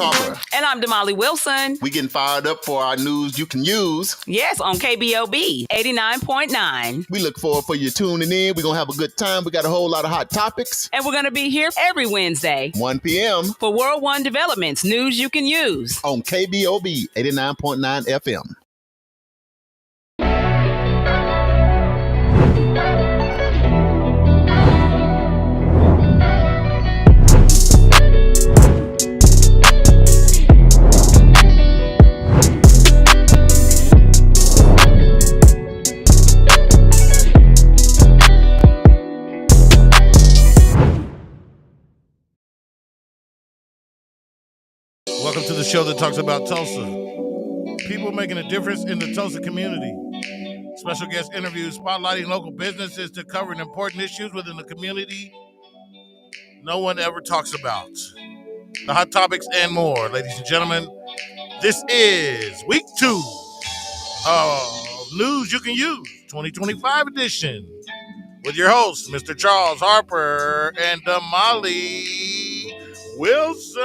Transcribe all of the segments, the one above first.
Harper. And I'm Damali Wilson. We getting fired up for our news you can use. Yes, on KBOB 89.9. We look forward for you tuning in. We're going to have a good time. We got a whole lot of hot topics. And we're going to be here every Wednesday. 1 p.m. for World One Development's news you can use. On KBOB 89.9 FM. Welcome to the show that talks about Tulsa. People making a difference in the Tulsa community. Special guest interviews spotlighting local businesses to covering important issues within the community no one ever talks about. The hot topics and more. Ladies and gentlemen, this is week 2 of News You Can Use, 2025 edition, with your hosts, Mr. Charles Harper and Damali Wilson.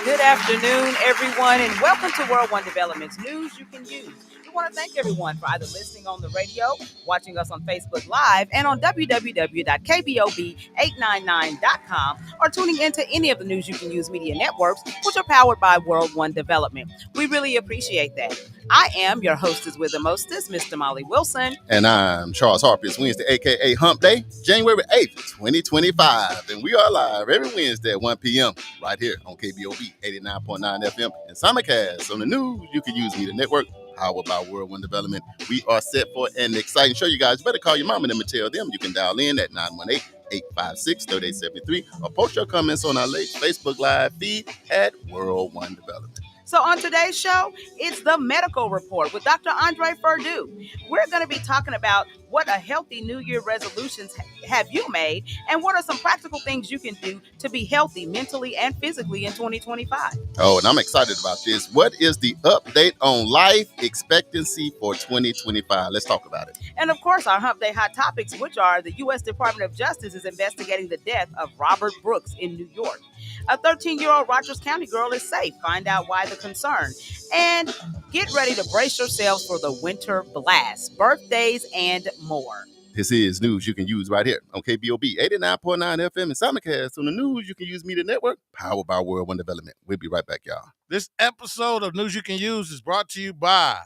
Good afternoon, everyone, and welcome to World One Development's News You Can Use. We want to thank everyone for either listening on the radio, watching us on Facebook Live, and on www.kbob899.com, or tuning into any of the News You Can Use media networks, which are powered by World One Development. We really appreciate that. I am your hostess with the mostest, Miss Damali Wilson. And I'm Charles Harper. It's Wednesday, a.k.a. Hump Day, January 8th, 2025. And we are live every Wednesday at 1 p.m. right here on KBOB 89.9 FM and simulcast on the News You Can Use media network, powered by World One Development. We are set for an exciting show. You guys better call your mom and them and tell them. You can dial in at 918-856-3873 or post your comments on our latest Facebook Live feed at World One Development. So on today's show, it's the medical report with Dr. Andre Perdue. We're going to be talking about what a healthy New Year resolutions have you made, and what are some practical things you can do to be healthy mentally and physically in 2025. Oh, and I'm excited about this. What is the update on life expectancy for 2025? Let's talk about it. And of course, our Hump Day hot topics, which are the U.S. Department of Justice is investigating the death of Robert Brooks in New York. A 13-year-old Rogers County girl is safe. Find out why the concern. And get ready to brace yourselves for the winter blast, birthdays, and more. This is News You Can Use right here on KBOB 89.9 FM and simulcast on the News You Can Use media network, powered by World One Development. We'll be right back, y'all. This episode of News You Can Use is brought to you by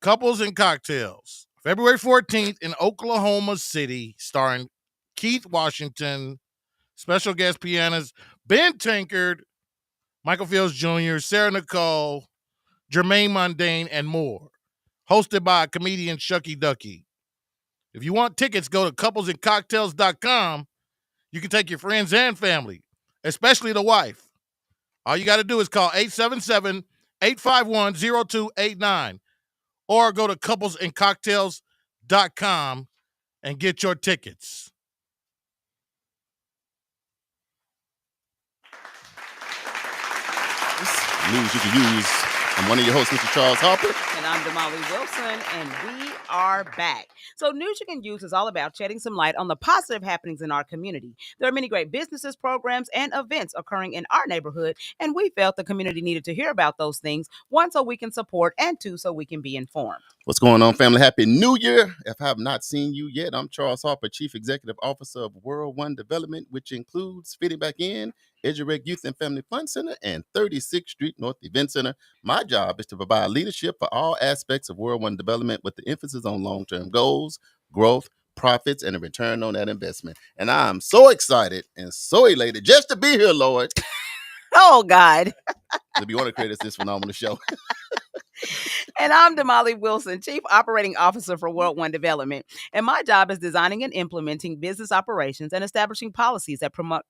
Couples and Cocktails. February 14th in Oklahoma City, starring Keith Washington, special guest pianist Ben Tankard, Michael Fields Jr., Sarah Nicole, Jermaine Mundane, and more. Hosted by comedian Shucky Ducky. If you want tickets, go to couplesandcocktails.com. You can take your friends and family, especially the wife. All you got to do is call 877-851-0289 or go to couplesandcocktails.com and get your tickets. News You Can Use. I'm one of your hosts, Mr. Charles Harper. And I'm Damali Wilson, and we are back. So News You Can Use is all about shedding some light on the positive happenings in our community. There are many great businesses, programs, and events occurring in our neighborhood, and we felt the community needed to hear about those things, one, so we can support, and two, so we can be informed. What's going on, family? Happy New Year. If I have not seen you yet, I'm Charles Harper, Chief Executive Officer of World One Development, which includes Fitting Back In, EduRec Youth and Family Fun Center, and 36th Street North Event Center. My job is to provide leadership for all aspects of World One Development with the emphasis on long-term goals, growth, profits, and a return on that investment. And I'm so excited and so elated just to be here, Lord. Oh, God. To be one of the creators of this phenomenal show. And I'm Damali Wilson, Chief Operating Officer for World One Development. And my job is designing and implementing business operations and establishing policies that promote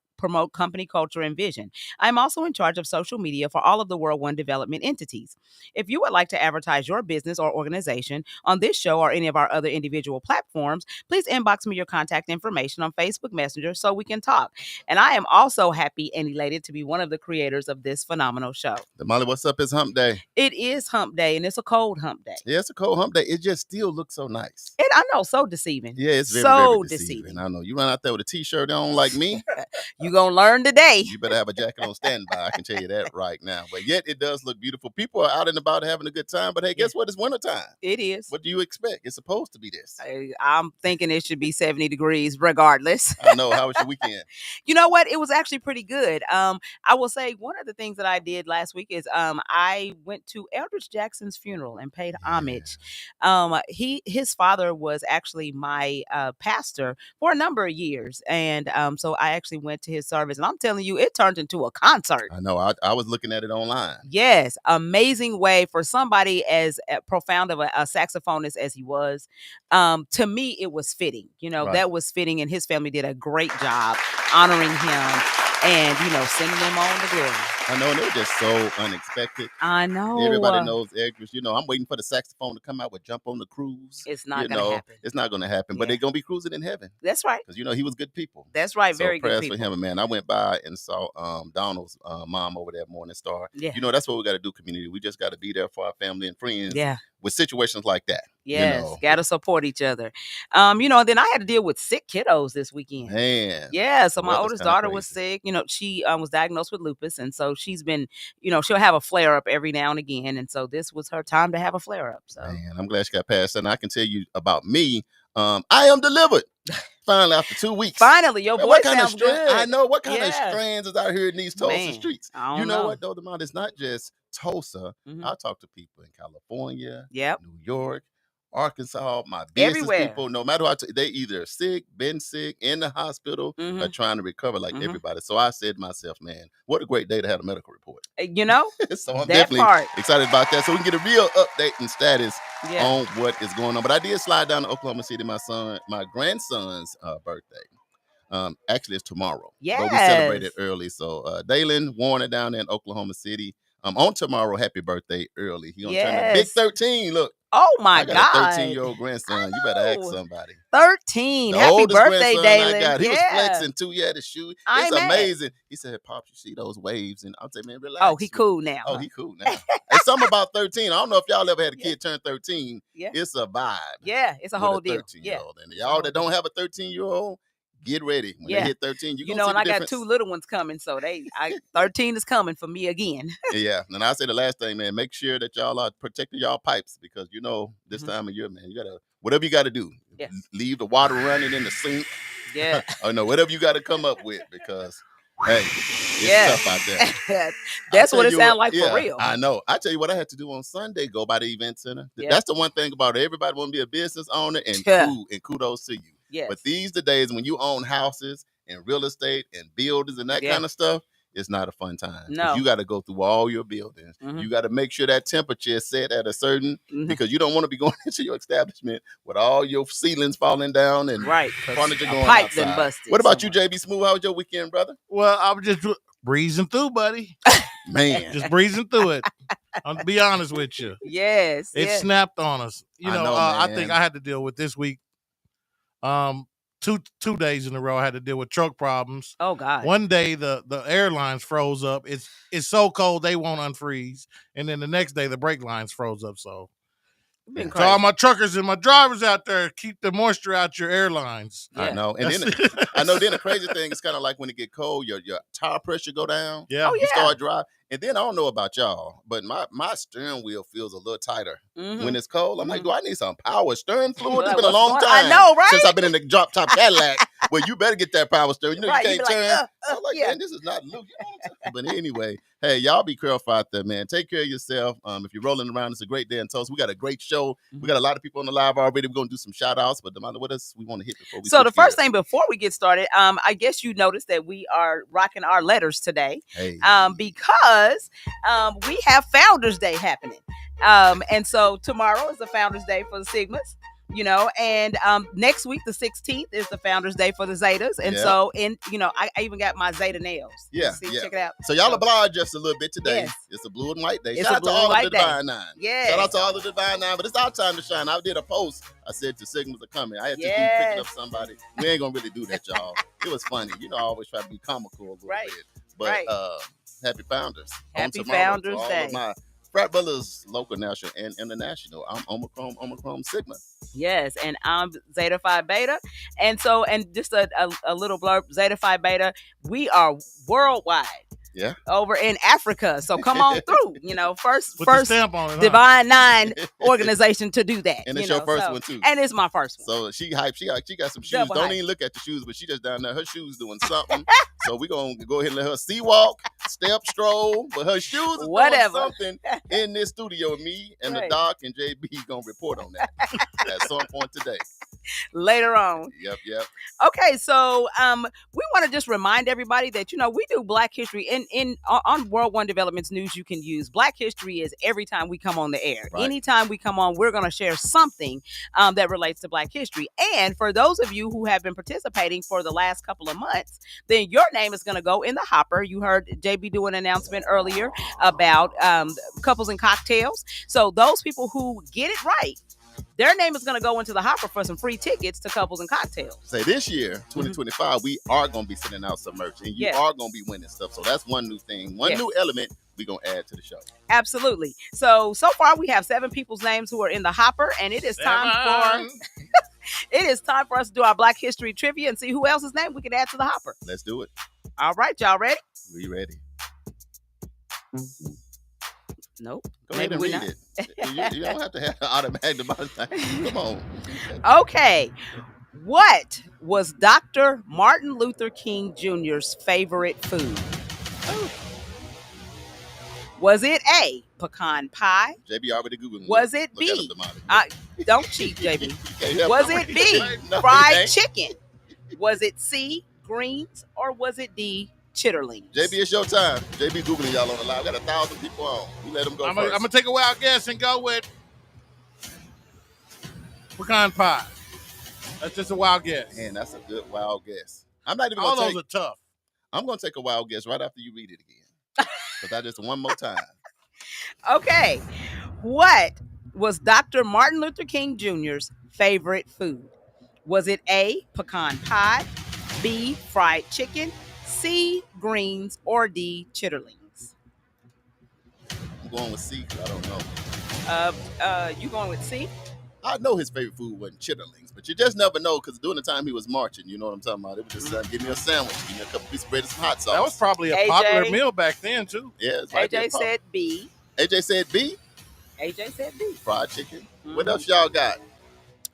company culture and vision. I'm also in charge of social media for all of the World One Development entities. If you would like to advertise your business or organization on this show or any of our other individual platforms, please inbox me your contact information on Facebook Messenger so we can talk. And I am also happy and elated to be one of the creators of this phenomenal show. Damali, what's up? It's Hump Day. It is Hump Day, and it's a cold Hump Day. Yeah, it's a cold Hump Day. It just still looks so nice. I know, so deceiving. Yeah, it's very, so very deceiving. I know. You run out there with a T-shirt on like me. You gonna learn today. You better have a jacket on standby. I can tell you that right now. But yet it does look beautiful. People are out and about having a good time. But hey, guess what? It's wintertime. It is. What do you expect? It's supposed to be this. I'm thinking it should be 70 degrees regardless. I know. How was your weekend? You know what? It was actually pretty good. I will say one of the things that I did last week is I went to Eldridge Jackson's funeral and paid homage. His father was actually my pastor for a number of years, and so I actually went to his service, and I'm telling you, it turned into a concert. I know. I was looking at it online. Yes, amazing way for somebody as profound of a saxophonist as he was. To me, it was fitting. That was fitting, and his family did a great job honoring him and sending him on to glory. I know, and it was just so unexpected. I know. Everybody knows Edgar's. I'm waiting for the saxophone to come out with "Jump on the Cruise." It's not going to happen. It's not going to happen, but they're going to be cruising in heaven. That's right. Because he was good people. That's right. So very good prayers people. for him, man. I went by and saw Donald's mom over there at Morning Star. Yeah. That's what we got to do, community. We just got to be there for our family and friends. Yeah. With situations like that. Yes, got to support each other. And then I had to deal with sick kiddos this weekend. Man. Yeah, so my oldest daughter was sick. She was diagnosed with lupus, and so she's been, she'll have a flare up every now and again, and so this was her time to have a flare up. So, man, I'm glad she got past that. And I can tell you about me. I am delivered. Finally, after 2 weeks. Finally, your voice sounds good. I know. What kind of strands is out here in these Tulsa streets? I don't know what, though, Demond? It's not just Tulsa. I talk to people in California, New York, Arkansas, my business people. No matter what, they either sick, been sick, in the hospital, or trying to recover like everybody. So I said to myself, man, what a great day to have a medical report. So I'm definitely excited about that. So we can get a real update and status on what is going on. But I did slide down to Oklahoma City, my grandson's birthday. Actually, it's tomorrow. Yes. But we celebrated early. So Dalen Warner down there in Oklahoma City. On tomorrow, happy birthday early. He gonna turn a big 13. Look. Oh my God. I got a 13-year-old grandson. You better ask somebody. 13. The Happy birthday, Dalen. I got. He was flexing too. He had his shoe. It's amazing. He said, "Pops, you see those waves?" And I'll say, "Man, relax." Oh, he cool now. Oh, he cool now. It's something about 13. I don't know if y'all ever had a kid turn 13. Yeah. It's a vibe. Yeah, it's a whole deal. 13-year-old. And y'all that don't have a 13-year-old, get ready. When they hit 13, and I got 2 little ones coming, so 13 is coming for me again. Yeah, and I say the last thing, man, make sure that y'all are protecting y'all pipes because this time of year, man, you gotta whatever you gotta do. Yes. Leave the water running in the sink. Yeah. Or no, whatever you gotta come up with because hey, it's tough out there. That's what it sounds like for real. I know. I tell you what I had to do on Sunday, go by the event center. That's the one thing about it. Everybody want to be a business owner and kudos to you. Yes. But these the days when you own houses and real estate and buildings and that kind of stuff, it's not a fun time. No. You got to go through all your buildings. You got to make sure that temperature is set at a certain, because you don't want to be going into your establishment with all your ceilings falling down and furniture going outside. Busted what about you, JB Smooth? How was your weekend, brother? Well, I was just breezing through, buddy. Man. Just breezing through it. I'll be honest with you. Yes. It snapped on us. I think I had to deal with this week. Two days in a row I had to deal with truck problems. Oh God. One day the airlines froze up. It's so cold they won't unfreeze. And then the next day the brake lines froze up. So all my truckers and my drivers out there, keep the moisture out your airlines. I know. And then then the crazy thing is kind of like when it get cold, your tire pressure go down. Yeah. You start dry. And then I don't know about y'all, but my steering wheel feels a little tighter when it's cold. I'm like, do I need some power steering fluid? It's been a long time. I know, right? Since I've been in the drop top Cadillac. Well, you better get that power steering. You right, you can't turn. I'm like, yeah. man, this is not Luke. But anyway, hey, y'all be careful out there, man. Take care of yourself. If you're rolling around, it's a great day in Tulsa. We got a great show. We got a lot of people on the live already. We're going to do some shout outs, but Demanda, what else we want to hit before we So the first thing before we get started, I guess you noticed that we are rocking our letters today. Hey. Because we have Founders Day happening. And so tomorrow is the Founders Day for the Sigmas. And next week, the 16th, is the Founders Day for the Zetas. And so, I even got my Zeta nails. Yeah. Check it out. So y'all obliged just a little bit today. Yes. It's a blue and white day. It's Shout out to all of the Divine Nine. Yeah. Shout out to all of the Divine Nine, but it's our time to shine. I did a post. I said the Sigmas are coming. I had to be picking up somebody. We ain't gonna really do that, y'all. It was funny. I always try to be comical a little bit. But happy Founders. Happy Founders Day. To all of my Frat Brothers, local, national, and international. I'm Omicron Sigma. Yes, and I'm Zeta Phi Beta. And so, and just a little blurb, Zeta Phi Beta, we are worldwide. Yeah. Over in Africa. So come on through. First With the stamp on it, huh? Divine Nine organization to do that. And it's your first one too. And it's my first one. So she hyped. She got some shoes. Double Don't hype. even look at the shoes, but she just down there. Her shoes doing something. So we're gonna go ahead and let her sea walk, step, stroll, but her shoes is doing something in this studio. Me and the doc and JB gonna report on that at some point today. Later on. Yep. Okay, so we want to just remind everybody that we do Black History on World One Developments News. You can use Black History is every time we come on the air. Right. Anytime we come on, we're going to share something that relates to Black history. And for those of you who have been participating for the last couple of months, then your name is going to go in the hopper. You heard JB do an announcement earlier about couples and cocktails. So those people who get it right, their name is going to go into the hopper for some free tickets to Couples and Cocktails. Say this year, 2025, we are going to be sending out some merch, and you are going to be winning stuff. So that's one new thing, one new element we're going to add to the show. Absolutely. So far we have 7 people's names who are in the hopper, and it is time for us to do our Black History trivia and see who else's name we can add to the hopper. Let's do it. All right, y'all ready? We ready. Nope. Go ahead and read it. You don't have to have an automatic deposit. Come on. Okay. What was Dr. Martin Luther King Jr.'s favorite food? Oh. Was it A, pecan pie? JB already Googling. Was it B? Don't cheat, JB. Was it B, fried chicken? Was it C, greens? Or was it D, chitterlings? JB, it's your time. JB Googling y'all on the live. We got 1,000 people on. We let them go first. I'm going to take a wild guess and go with pecan pie. That's just a wild guess. Man, that's a good wild guess. I'm not even All going to those are tough. I'm going to take a wild guess right after you read it again. Because I just one more time. Okay. What was Dr. Martin Luther King Jr.'s favorite food? Was it A, pecan pie, B, fried chicken, C, greens, or D, chitterlings? I'm going with C because I don't know. You going with C? I know his favorite food wasn't chitterlings, but you just never know because during the time he was marching, you know what I'm talking about? It was just give me a sandwich, give me a couple pieces of bread and some hot sauce. That was probably a popular meal back then, too. Yeah, AJ said B. AJ said B? AJ said B. Fried chicken. Mm-hmm. What else y'all got?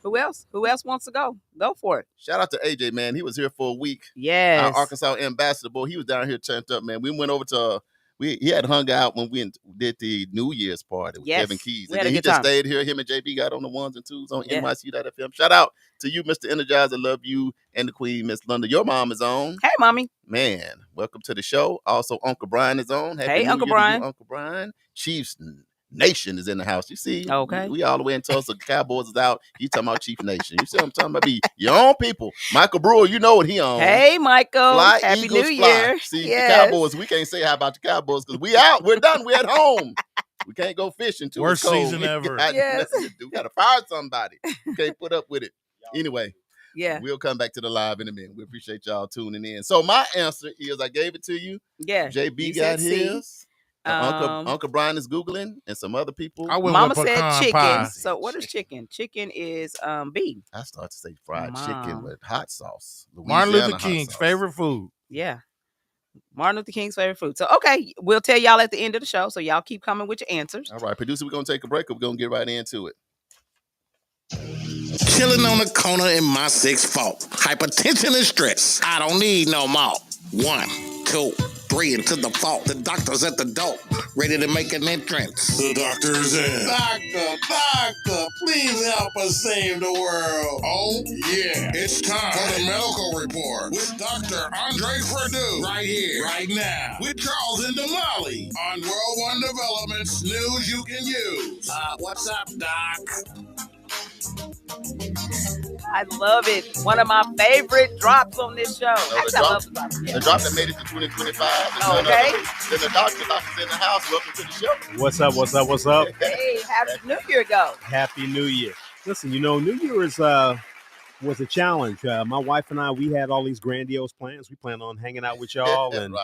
Who else? Who else wants to go? Go for it. Shout out to AJ, man. He was here for a week. Yes. Our Arkansas ambassador, boy. He was down here turned up, man. We went over to he had hung out when we did the New Year's party with Kevin Keys. And then he just stayed here. Him and JB got on the 1s and 2s on NYC.FM. Shout out to you, Mr. Energizer. Love you and the Queen, Miss London. Your mom is on. Hey, mommy. Man, welcome to the show. Also, Uncle Brian is on. Hey, Uncle Brian. Uncle Brian. Chiefs Nation is in the house. You see, okay. We all the way in Tulsa. Cowboys is out. You talking about Chief Nation. You see what I'm talking about? Be your own people. Michael Brewer, you know what he on. Hey, Michael. Fly, Happy Eagles, New fly. Year. See, the Cowboys, we can't say how about the Cowboys because we out. We're done. We're at home. We can't go fishing too. Worst season ever. We got to fire somebody. We can't put up with it. Anyway. Yeah. We'll come back to the live in a minute. We appreciate y'all tuning in. So my answer is I gave it to you. Yeah. JB got his. Uncle Brian is Googling and some other people. Mama said chicken. Pie. So what is chicken? Chicken is B. I start to say fried chicken with hot sauce. Martin Luther King's favorite food. Yeah. Martin Luther King's favorite food. So, okay, we'll tell y'all at the end of the show. So y'all keep coming with your answers. All right, producer, we're going to take a break or we're going to get right into it. Chilling on the corner in my 6th fault. Hypertension and stress. I don't need no more. 1, 2, 3 into the fault. The doctor's at the door, ready to make an entrance. The doctor's in. Doctor, please help us save the world. Oh, yeah. It's time for the medical report with Dr. Andre Perdue. Right here, right now. With Charles and Damali on World One Developments News You Can Use. What's up, Doc? I love it. One of my favorite drops on this show. The drop that made it to 2025. Okay. Then the doctor's in the house. Welcome to the show. What's up? Hey, Happy New Year, go. Happy New Year. Listen, New Year was a challenge. My wife and I, we had all these grandiose plans. We plan on hanging out with y'all and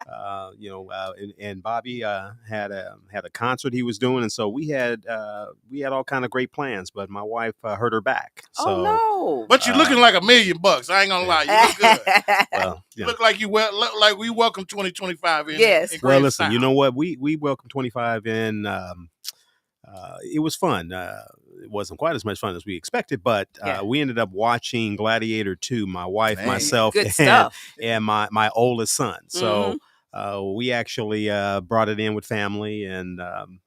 and Bobby had a concert he was doing, and so we had all kind of great plans. But my wife hurt her back. So, Oh no! But you're looking like $1 million. I ain't gonna lie, you look good. Well, You look like look like we welcome 2025 in. Yes. In well, grand listen, style. you know what? We welcome 25 in. It was fun. It wasn't quite as much fun as we expected, but Yeah. we ended up watching Gladiator 2, my wife, Man. myself, Good stuff. and my oldest son. So we actually brought it in with family, and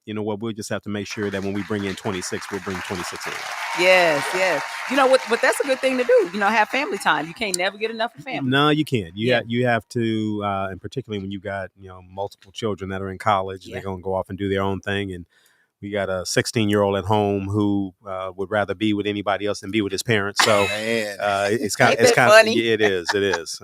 you know what? We'll just have to make sure that when we bring in 26, we'll bring 26 in. Yes. You know what? But that's a good thing to do. You know, have family time. You can't never get enough of family. No, you can't. Yeah. You have to, and particularly when you got multiple children that are in college, Yeah. they're gonna go off and do their own thing, and we got a 16-year-old at home who would rather be with anybody else than be with his parents. So Man. it's kind Ain't of that funny? Yeah, it is.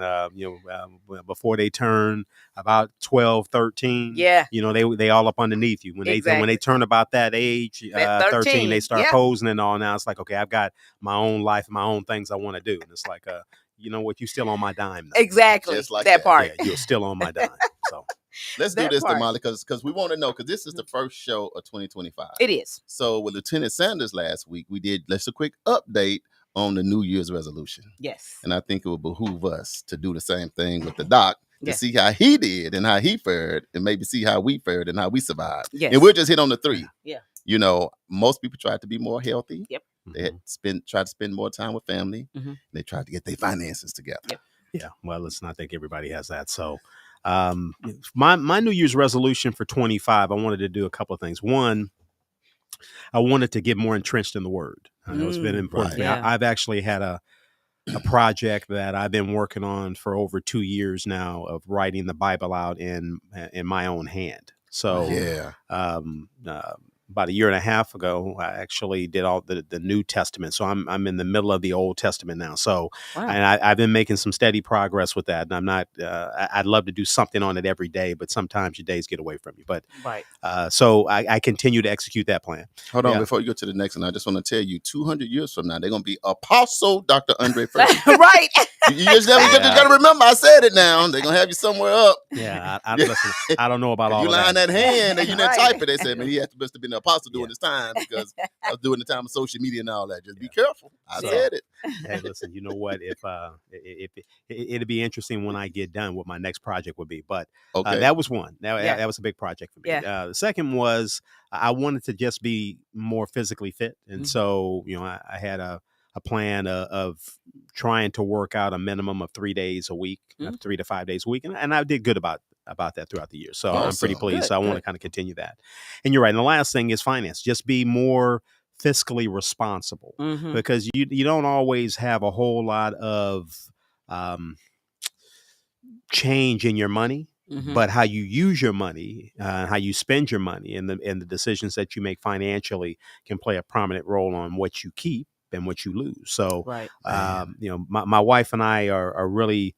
Before they turn about 12, 13, Yeah. they all up underneath you. When Exactly. they turn about that age, That 13, they 13, start yeah. posing and all. Now it's like, okay, I've got my own life, my own things I want to do, and it's like, you know what, you still on my dime though. Exactly. Just like that that. part. Yeah, you're still on my dime. So Let's do That this, part. Damali, because we want to know, because this is the first show of 2025. It is. So with Lieutenant Sanders last week, we did just a quick update on the New Year's resolution. Yes. And I think it would behoove us to do the same thing with the doc to Yeah. see how he did and how he fared, and maybe see how we fared and how we survived. Yes. And we'll just hit on the 3. Yeah. Most people tried to be more healthy. Yep. They had tried to spend more time with family. Mhm. They tried to get their finances together. Yep. yeah, well, listen, I think everybody has that. So my New Year's resolution for 25, I wanted to do a couple of things. One, I wanted to get more entrenched in the Word. I know it's been important to me. Yeah. I've actually had a project that I've been working on for over 2 years now of writing the Bible out in my own hand. So Yeah. about a year and a half ago, I actually did all the New Testament. So I'm in the middle of the Old Testament now. So Wow. and I've been making some steady progress with that. And I'm not. I'd love to do something on it every day, but sometimes your days get away from you. But Right. so I continue to execute that plan. Hold on, Yeah. before you go to the next one, I just want to tell you, 200 years from now, they're going to be Apostle Dr. Andre Furby. Right. You just got to remember, I said it now. They're going to have you somewhere up. Yeah, listen, I don't know about all You of lying that hand and you didn't Right. type it. They said, man, he must have been the apostle during this time because I was doing the time of social media and all that. Just be careful. I So- said it. Hey, listen, you know what? If it'd be interesting when I get done what my next project would be. But Okay. that was one. Yeah. That was a big project for me. Yeah. The second was I wanted to just be more physically fit, and Mhm. so I had a plan of trying to work out a minimum of 3 days a week, Mhm. 3 to 5 days a week, and I did good about that throughout the year. So I'm pretty Awesome. pleased. Good, So I want to good. kind of continue that. And you're right. And the last thing is finance. Just be more fiscally responsible Mhm. because you don't always have a whole lot of change in your money, Mhm. but how you use your money, how you spend your money, and the decisions that you make financially can play a prominent role on what you keep and what you lose. So, Right. my wife and I are really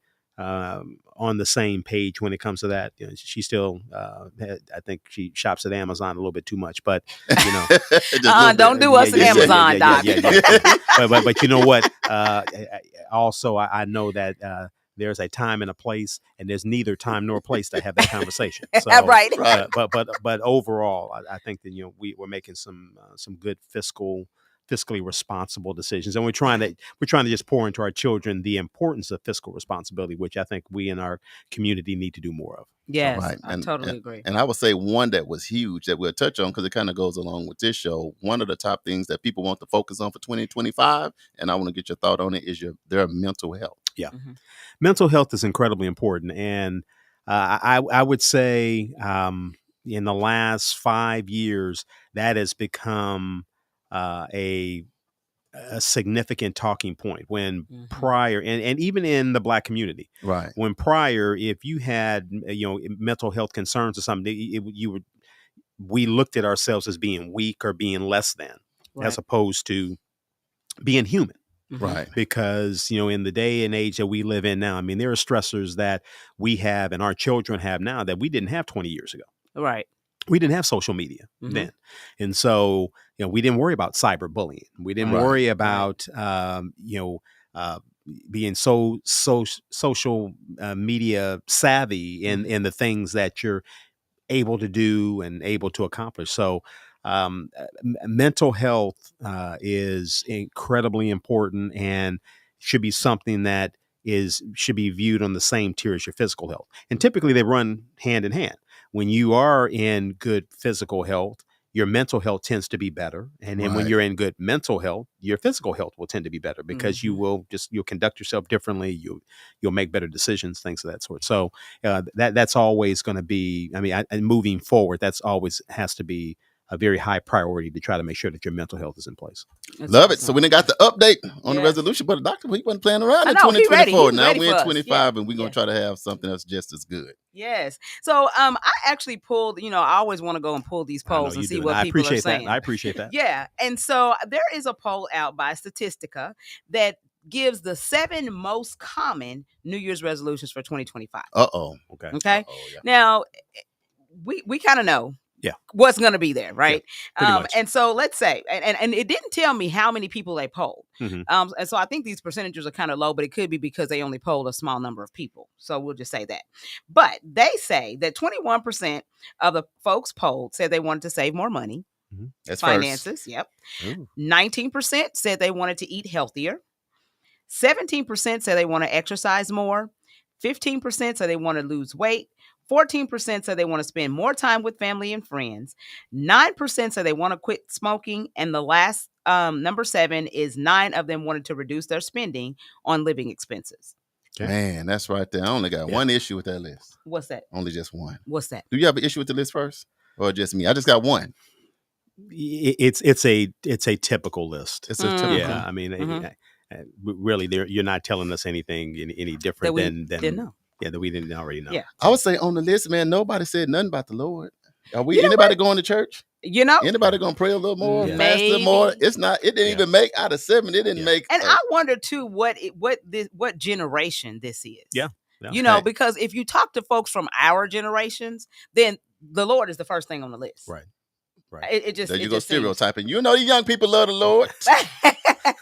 on the same page when it comes to that. She still, I think she shops at Amazon a little bit too much, but Just a little Don't bit. do us at Amazon, Doc. But you know what? Also, I know that there's a time and a place, and there's neither time nor place to have that conversation. So, Right. Right. but overall, I think that we're making some good fiscally responsible decisions, and we're trying to just pour into our children the importance of fiscal responsibility, which I think we in our community need to do more of. Yes. Right. I totally agree. And I would say one that was huge that we'll touch on because it kind of goes along with this show. One of the top things that people want to focus on for 2025, and I want to get your thought on it, is their mental health. Yeah. Mhm. Mental health is incredibly important. And I would say in the last 5 years, that has become a significant talking point when Mhm. prior, and even in the Black community, Right. when prior, if you had, mental health concerns or something, we looked at ourselves as being weak or being less than, Right. as opposed to being human. Mhm. Right. Because in the day and age that we live in now, I mean, there are stressors that we have and our children have now that we didn't have 20 years ago. Right. We didn't have social media Mhm. then, and so we didn't worry about cyberbullying. We didn't Right. worry about being so social media savvy in the things that you're able to do and able to accomplish. So, mental health is incredibly important and should be something that should be viewed on the same tier as your physical health. And typically, they run hand in hand. When you are in good physical health, your mental health tends to be better, and then when Right. you're in good mental health, your physical health will tend to be better because you'll conduct yourself differently. You'll make better decisions, things of that sort. So that's always going to be. I mean, and moving forward, that's always has to be a very high priority to try to make sure that your mental health is in place. That's Love it. awesome. So we done got the update on the Yes. resolution, but the doctor, he wasn't playing around I in know, he ready. 2024. He Now ready we're in for us. 25, Yeah. and we're going to try to have something that's just as good. Yes. So I actually pulled, I always want to go and pull these I know polls and you see do, and what I people are appreciate that. saying. I appreciate that. Yeah. And so there is a poll out by Statistica that gives the 7 most common New Year's resolutions for 2025. Uh-oh. Okay. Okay. Uh-oh, yeah. Now, we kind of know what's going to be there, right? pretty much. And so let's say, and it didn't tell me how many people they polled. Mhm. And so I think these percentages are kind of low, but it could be because they only polled a small number of people. So we'll just say that. But they say that 21% of the folks polled said they wanted to save more money. That's Finances, yep. Ooh. 19% said they wanted to eat healthier. 17% said they want to exercise more. 15% said they want to lose weight. 14% said they want to spend more time with family and friends. 9% said they want to quit smoking. And the last number 7 is 9 of them wanted to reduce their spending on living expenses. Okay. Man, that's right there. I only got one issue with that list. What's that? Only just one. What's that? Do you have an issue with the list first, or just me? I just got one. It's a typical list. It's a typical. Yeah, I mean, really, you're not telling us anything any different than didn't know. Yeah, that we didn't already know. Yeah. I would say on the list, man, nobody said nothing about the Lord. Are we? You know Anybody going to church? Anybody going to pray a little more, Yeah. fast a little more? Maybe. It's not. It didn't even make out of 7. It didn't make. And I wonder too what generation this is. Yeah. Because if you talk to folks from our generations, then the Lord is the first thing on the list. Right. It just there you it go, just seems- stereotyping. You know, the young people love the Lord.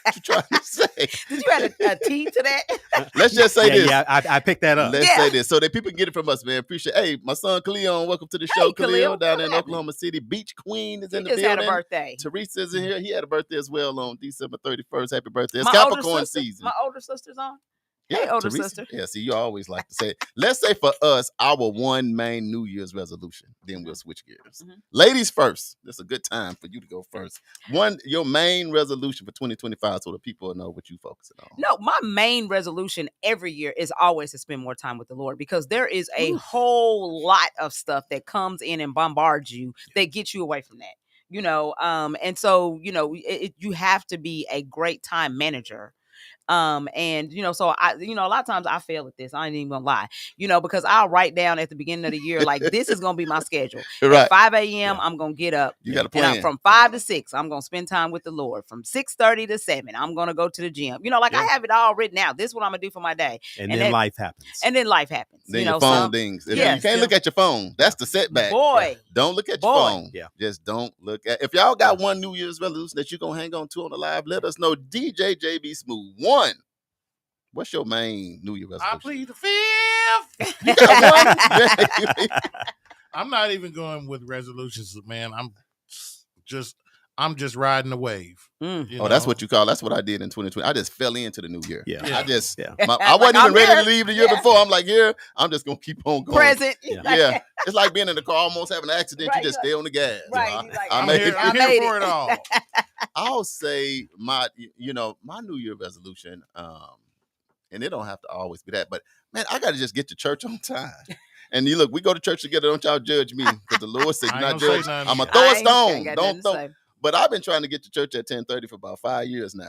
What you trying to say? Did you add a T to that? Let's just say this. Yeah, I picked that up. Let's say this so that people can get it from us, man. Appreciate. Hey, my son Khalil, welcome to the show. Khalil down in Oklahoma City. Beach Queen is in the He just building. had a birthday. Teresa's in here. He had a birthday as well on December 31st. Happy birthday! It's My Capricorn older sister- season. My older sister's on. Yeah, Hey, older Teresa. sister. Yeah, see, you always like to say it. Let's say for us, our one main New Year's resolution. Then we'll switch gears. Ladies first. This is a good time for you to go first. Your main resolution for 2025 so the people know what you focusing on. No, my main resolution every year is always to spend more time with the Lord because there is a whole lot of stuff that comes in and bombards you that gets you away from that. And so, you have to be a great time manager. So I, a lot of times I fail at this. I ain't even gonna lie, because I'll write down at the beginning of the year, like, this is gonna be my schedule. Right. At 5 a.m., I'm gonna get up. You got a And plan. from 5 to 6, I'm gonna spend time with the Lord. From 6:30 to 7, I'm gonna go to the gym. I have it all written out. This is what I'm gonna do for my day. And then life happens. And then life happens. Then your phone dings. If you can't look at your phone. That's the setback. Boy. Don't look at your phone. Yeah. Just don't look at. If y'all got one New Year's resolution that you're gonna hang on to on the live, let us know. DJ JB Smooth. 1. What's your main New Year resolution? I plead the 5th. You got one? I'm not even going with resolutions, man. I'm just riding the wave. Oh, that's what you call. That's what I did in 2020. I just fell into the new year. Yeah. I just. Yeah. I wasn't even ready to leave the year before. I'm like, I'm just gonna keep on going. Present. Yeah. It's like being in the car, almost having an accident. Right, You just stay on the gas. Right. I'm here for it all. I'll say my New Year resolution, and it don't have to always be that, but man, I got to just get to church on time. And you look, we go to church together. Don't y'all judge me because the Lord said, "Do not judge." I'm gonna throw a stone. Don't throw. But I've been trying to get to church at 10:30 for about 5 years now,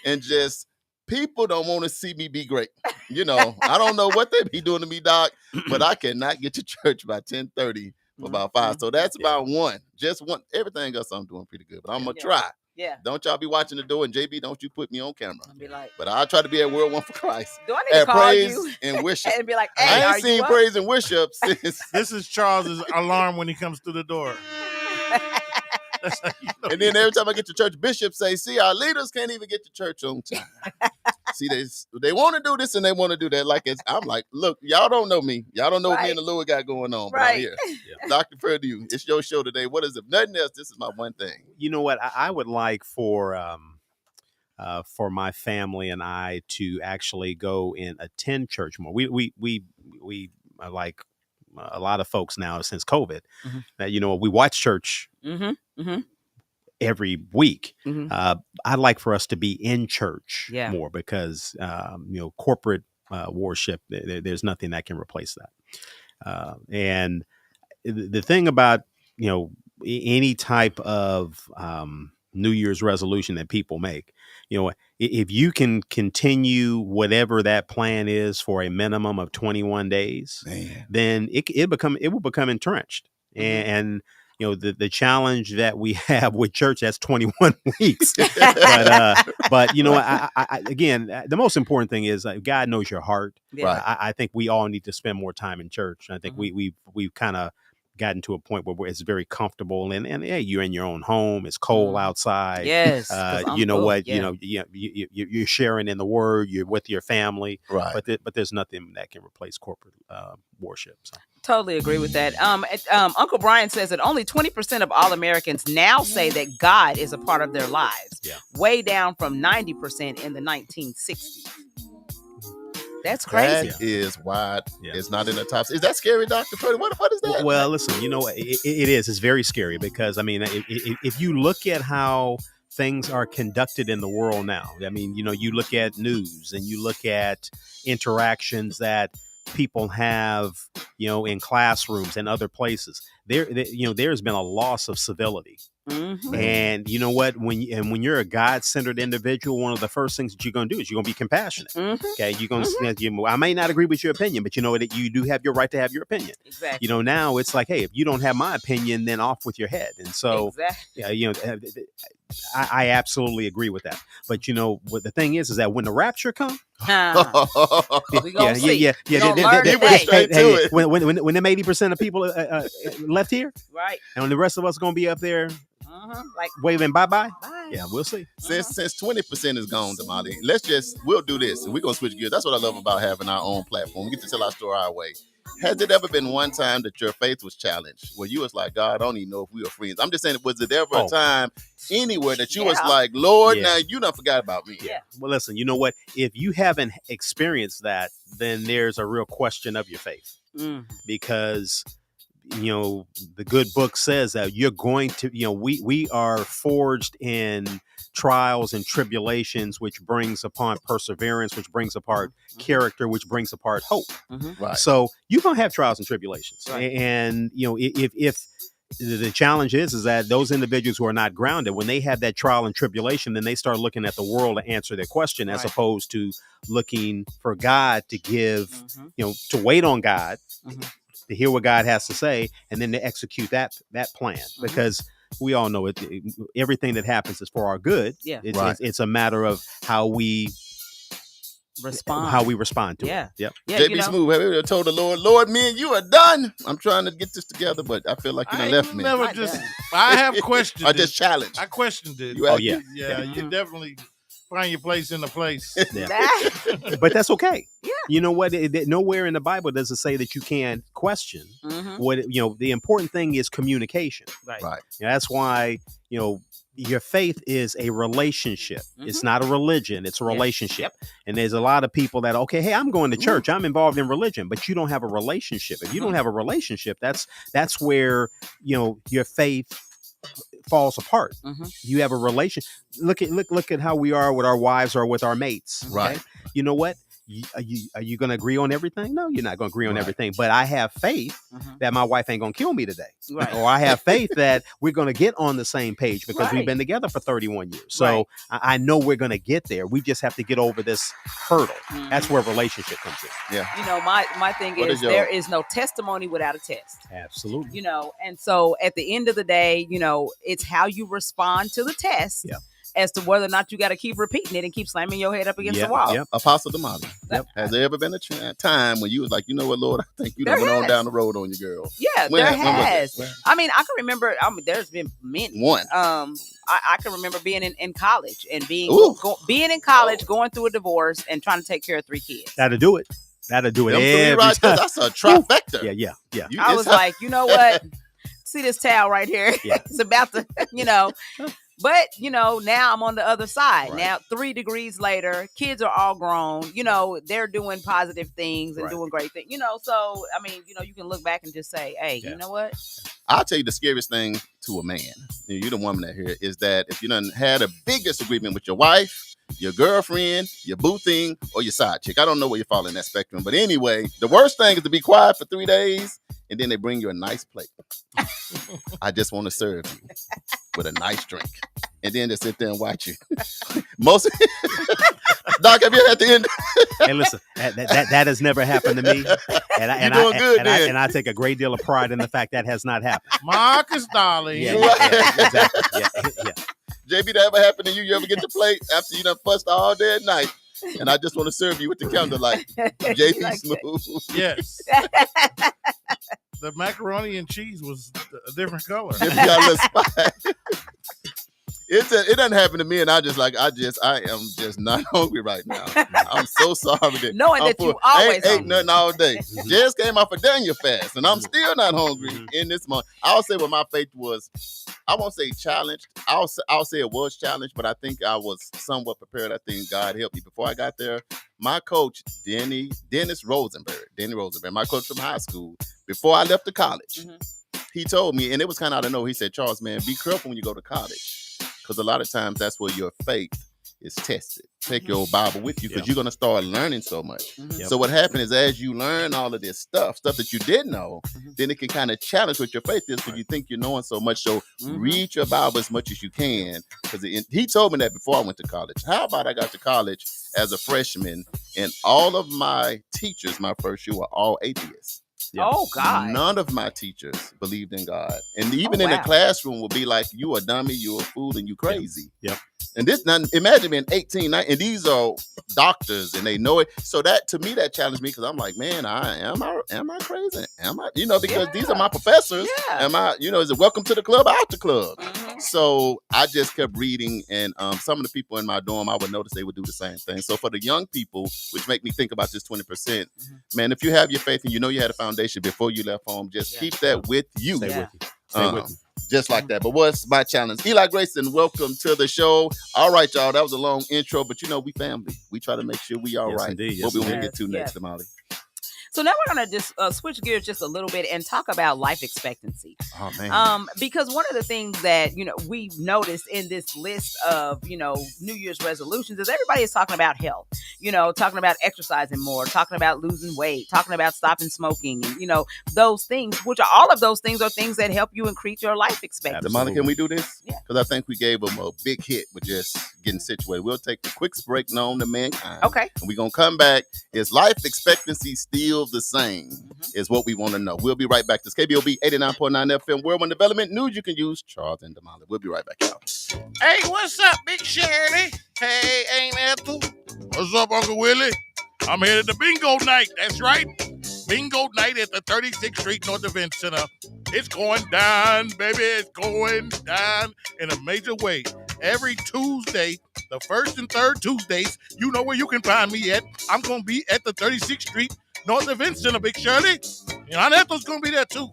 and just people don't want to see me be great. I don't know what they be doing to me, Doc, but I cannot get to church by 10:30 for about 5. So that's about one. Just one. Everything else I'm doing pretty good, but I'm gonna try. Yeah. Don't y'all be watching the door, and JB, don't you put me on camera. I'll be like, but I'll try to be at World One for Christ. Do I need to call praise you and worship? and be like, hey, I ain't seen praise and worship since. This is Charles's alarm when he comes through the door. And then every time I get to church, Bishop say, "See, our leaders can't even get to church on time." See, they want to do this and they want to do that. Like I'm like, look, y'all don't know me. Y'all don't know what me and the Lord got going on. But I'm here. Dr. Purdue, it's your show today. What is it? Nothing else. This is my one thing. You know what? I would like for my family and I to actually go and attend church more. We like a lot of folks now since COVID that, we watch church every week. I'd like for us to be in church more because, corporate worship, there's nothing that can replace that. And the thing about, any type of New Year's resolution that people make, if you can continue whatever that plan is for a minimum of 21 days, then it will become entrenched. And the challenge that we have with church, that's 21 weeks. But again, the most important thing is God knows your heart. I think we all need to spend more time in church. I think we've kind of gotten to a point where it's very comfortable and hey, you're in your own home. It's cold outside. Yes. You know what? You're sharing in the word. You're with your family. Right. But there's nothing that can replace corporate worship. So. Totally agree with that. Uncle Brian says that only 20% of all Americans now say that God is a part of their lives. Way down from 90% in the 1960s. That's crazy. That is why it's not in the top. Is that scary, Dr. Purdy? What is that? Well, listen, it is. It's very scary because, if you look at how things are conducted in the world now, you look at news and you look at interactions that people have, in classrooms and other places. There's been a loss of civility. And you know what? When you're a God-centered individual, one of the first things that you're going to do is you're going to be compassionate. Okay, you're going to. I may not agree with your opinion, but that you do have your right to have your opinion. Exactly. Now it's like, hey, if you don't have my opinion, then off with your head. And so, I absolutely agree with that. But what the thing is that when the rapture comes, we gonna see. When them 80% of people left here, right, and when the rest of us gonna be up there, like waving bye. Yeah, we'll see. Since 20% is gone, Damali, we'll do this, and we're gonna switch gears. That's what I love about having our own platform. We get to tell our story our way. Has it ever been one time that your faith was challenged, where you was like, God, I don't even know if we were friends? I'm just saying, was it ever a time anywhere that you was like, Lord, now you done forgot about me? Yeah. Well, listen, you know what? If you haven't experienced that, then there's a real question of your faith, because the good book says that you're going to, we are forged in trials and tribulations, which brings upon perseverance, which brings apart character, which brings apart hope. Right. So you're going to have trials and tribulations. Right. And, if the challenge is that those individuals who are not grounded, when they have that trial and tribulation, then they start looking at the world to answer their question, as opposed to looking for God to give, to wait on God, to hear what God has to say, and then to execute that plan. Because we all know it. Everything that happens is for our good. Yeah, it's a matter of how we respond to it. Yeah. JB Smooth, have you ever told the Lord, me and you are done? I'm trying to get this together, but I feel like you done left me. I have questioned I just challenged. I questioned it. You definitely find your place in the place. But that's okay. Yeah. You know what? Nowhere in the Bible does it say that you can't question. What the important thing is communication. Right. That's why your faith is a relationship. It's not a religion. It's a relationship. Yep. And there's a lot of people that, okay, hey, I'm going to church. I'm involved in religion, but you don't have a relationship. If you don't have a relationship, that's where your faith falls apart. You have a relation. Look at how we are with our wives or with our mates. Okay? Right. You know what? Are you going to agree on everything? No, you're not going to agree on everything. But I have faith that my wife ain't going to kill me today. Right. Or I have faith that we're going to get on the same page because we've been together for 31 years. So I know we're going to get there. We just have to get over this hurdle. That's where relationship comes in. Yeah. My thing is there is no testimony without a test. Absolutely. And so at the end of the day, it's how you respond to the test. Yeah. as to whether or not you got to keep repeating it and keep slamming your head up against the wall. Yep. Apostle Damali. Has there ever been a time when you was like, you know what, Lord, I think you done There went on has. down the road on your girl? Yeah, When there was it? has. When? I mean, I can remember. There's been many. One. I can remember being in college and being Ooh. being in college, going through a divorce, and trying to take care of 3 kids. That'll do it. That'll do it Them three every right there, time. that's a trifecta. Yeah. I was like, you know what? See this towel right here? Yeah. It's about to, But, now I'm on the other side. Right. Now, 3 degrees later, kids are all grown. They're doing positive things and Right. doing great things. So, I mean, you can look back and just say, hey, Yeah. you know what? I'll tell you the scariest thing to a man, you're the woman that here, is that if you done had a big disagreement with your wife, your girlfriend, your boo thing, or your side chick. I don't know where you fall in that spectrum. But anyway, the worst thing is to be quiet for 3 days and then they bring you a nice plate. I just want to serve you with a nice drink. And then they sit there and watch you. Most Doc, have you had the end? Hey, listen, that has never happened to me. And I take a great deal of pride in the fact that has not happened. Marcus, darling. Yeah, exactly. Yeah. JB, that ever happened to you? You ever get the plate after you done fussed all day at night? And I just want to serve you with the candlelight. JB Like Smooth. Yes. The macaroni and cheese was a different color. If you got a little spot. It doesn't happen to me, and I am just not hungry right now. I'm so sorry that Knowing I'm that you full. always ate hungry. nothing all day. Just came off a Daniel fast, and I'm still not hungry in this month. I'll say what my faith was. I won't say challenged. I'll say it was challenged, but I think I was somewhat prepared. I think God helped me. Before I got there, my coach, Dennis Rosenberg, my coach from high school, before I left the college, he told me, and it was kind of out of nowhere. He said, Charles, man, be careful when you go to college. Because a lot of times that's where your faith is tested. Take your Bible with you because you're going to start learning so much. Yep. So what happened is as you learn all of this stuff that you didn't know, then it can kind of challenge what your faith is because you think you're knowing so much. So read your Bible as much as you can. Because he told me that before I went to college. How about I got to college as a freshman and all of my teachers my first year were all atheists. Yep. Oh, God. None of my teachers believed in God. And even in the classroom will be like, you a dummy, you a fool, and you crazy. Yep. And this, now, imagine being 18, 19, and these are doctors and they know it. So that, to me, that challenged me because I'm like, man, am I crazy? Am I, because these are my professors. Yeah. Am I, is it welcome to the club, out the club? So I just kept reading, and some of the people in my dorm, I would notice they would do the same thing. So for the young people, which make me think about this 20%, man, if you have your faith and you know you had a foundation before you left home, just keep that with you. Stay with you. Stay with you. Just like that. But what's my challenge? Eli Grayson, welcome to the show. All right, y'all. That was a long intro, but we family. We try to make sure we all right. Indeed. What we want to Yes, get to next, Damali? So now we're going to just switch gears just a little bit and talk about life expectancy. Oh, man. Because one of the things that, we've noticed in this list of, New Year's resolutions is everybody is talking about health, talking about exercising more, talking about losing weight, talking about stopping smoking, and, those things, which are all of those things are things that help you increase your life expectancy. Damali, can we do this? Yeah. Because I think we gave them a big hit with just getting situated. We'll take the quick break known to mankind. Okay. And we're going to come back. Is life expectancy still the same? Is what we want to know. We'll be right back. This KBOB 89.9 FM World One Development News you can use. Charles and Damali. We'll be right back, y'all. Hey, what's up, Big Shirley? Hey, Aunt Ethel. What's up, Uncle Willie? I'm headed to bingo night. That's right. Bingo night at the 36th Street North Event Center. It's going down, baby. It's going down in a major way. Every Tuesday, the first and third Tuesdays, you know where you can find me at. I'm going to be at the 36th Street North Event Center, Big Shirley. And Aunt Ethel's going to be there, too.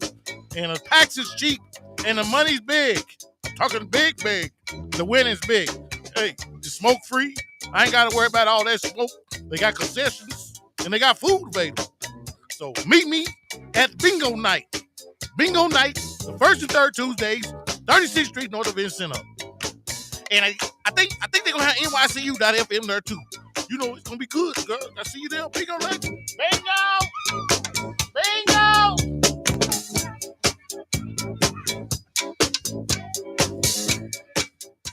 And the tax is cheap, and the money's big. I'm talking big, big. The win is big. Hey, it's smoke-free. I ain't got to worry about all that smoke. They got concessions, and they got food available. So meet me at Bingo Night. Bingo Night, the first and third Tuesdays, 36th Street North Event Center. And I think they're going to have NYCU.FM there, too. It's going to be good, girl. I see you there. Bingo Night. Bingo! Bingo!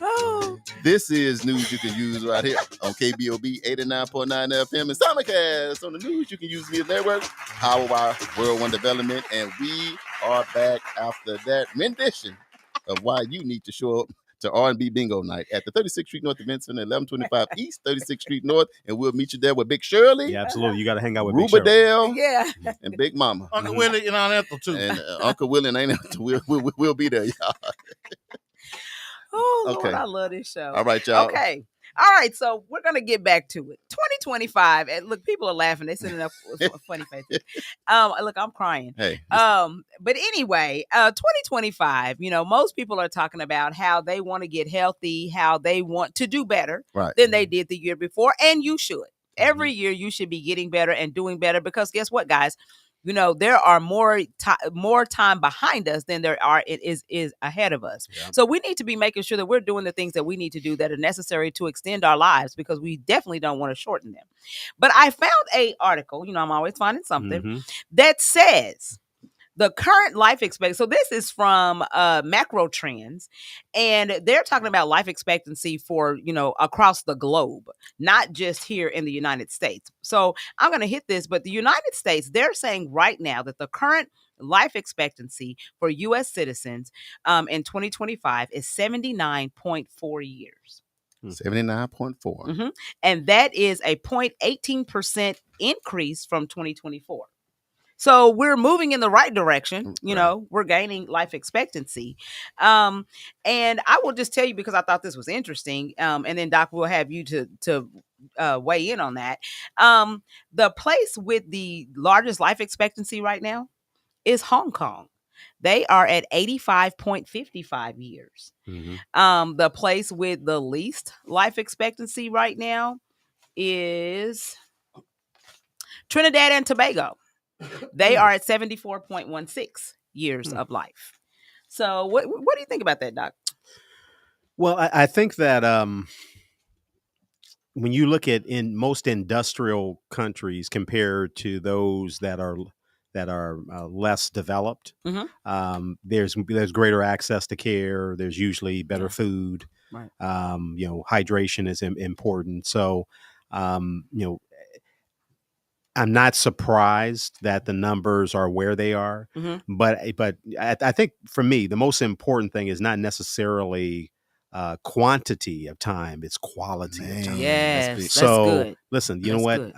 Oh. This is news you can use right here on KBOB 89.9 FM and Simulcast on the news you can use via network, powered by World One Development. And we are back after that rendition of why you need to show up to R&B Bingo Night at the 36th Street North Event Center, 1125 East 36th Street North, and we'll meet you there with Big Shirley, Yeah, absolutely. You got to hang out with Big Shirley. Rubadale, Yeah. and Big Mama. Uncle Willie and Aunt Ethel too. And Uncle Willie and Aunt Ethel, we'll be there, y'all. Oh, Lord, Okay. I love this show. All right, y'all. Okay. All right, so we're going to get back to it. 2025. And look, people are laughing. They're sending up funny faces. Look, I'm crying. Hey. But anyway, 2025, most people are talking about how they want to get healthy, how they want to do better than they did the year before. And you should. Every year you should be getting better and doing better, because guess what, guys? There are more time behind us than there is ahead of us. Yeah. So we need to be making sure that we're doing the things that we need to do that are necessary to extend our lives, because we definitely don't want to shorten them. But I found a article, I'm always finding something that says the current life expectancy. So this is from Macro Trends, and they're talking about life expectancy for, across the globe, not just here in the United States. So I'm going to hit this, but the United States, they're saying right now that the current life expectancy for U.S. citizens in 2025 is 79.4 years. 79.4. And that is a 0.18% increase from 2024. So we're moving in the right direction. We're gaining life expectancy. And I will just tell you, because I thought this was interesting. And then Doc, will have you to weigh in on that. The place with the largest life expectancy right now is Hong Kong. They are at 85.55 years. The place with the least life expectancy right now is Trinidad and Tobago. They are at 74.16 years of life. So what do you think about that, Doc? Well, I think that when you look at in most industrial countries compared to those that are less developed, there's greater access to care. There's usually better food. Right. Hydration is important. So, I'm not surprised that the numbers are where they are, but I think for me, the most important thing is not necessarily quantity of time; it's quality of time. Yes, that's so good. Listen, you know what?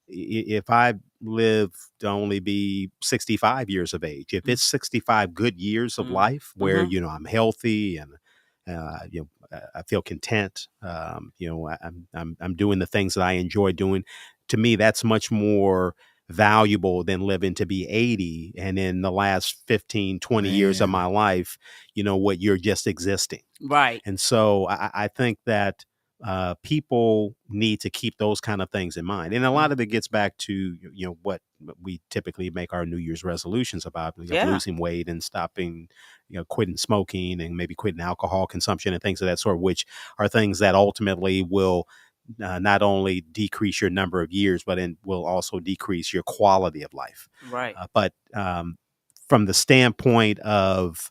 If I live to only be 65 years of age, if it's 65 good years of life where I'm healthy and I feel content, I'm doing the things that I enjoy doing. To me, that's much more valuable than living to be 80. And in the last 15, 20 years of my life, what you're just existing. Right. And so I think that people need to keep those kind of things in mind. And a lot of it gets back to, what we typically make our New Year's resolutions about, losing weight and stopping, quitting smoking and maybe quitting alcohol consumption and things of that sort, which are things that ultimately will not only decrease your number of years, but will also decrease your quality of life. Right. But from the standpoint of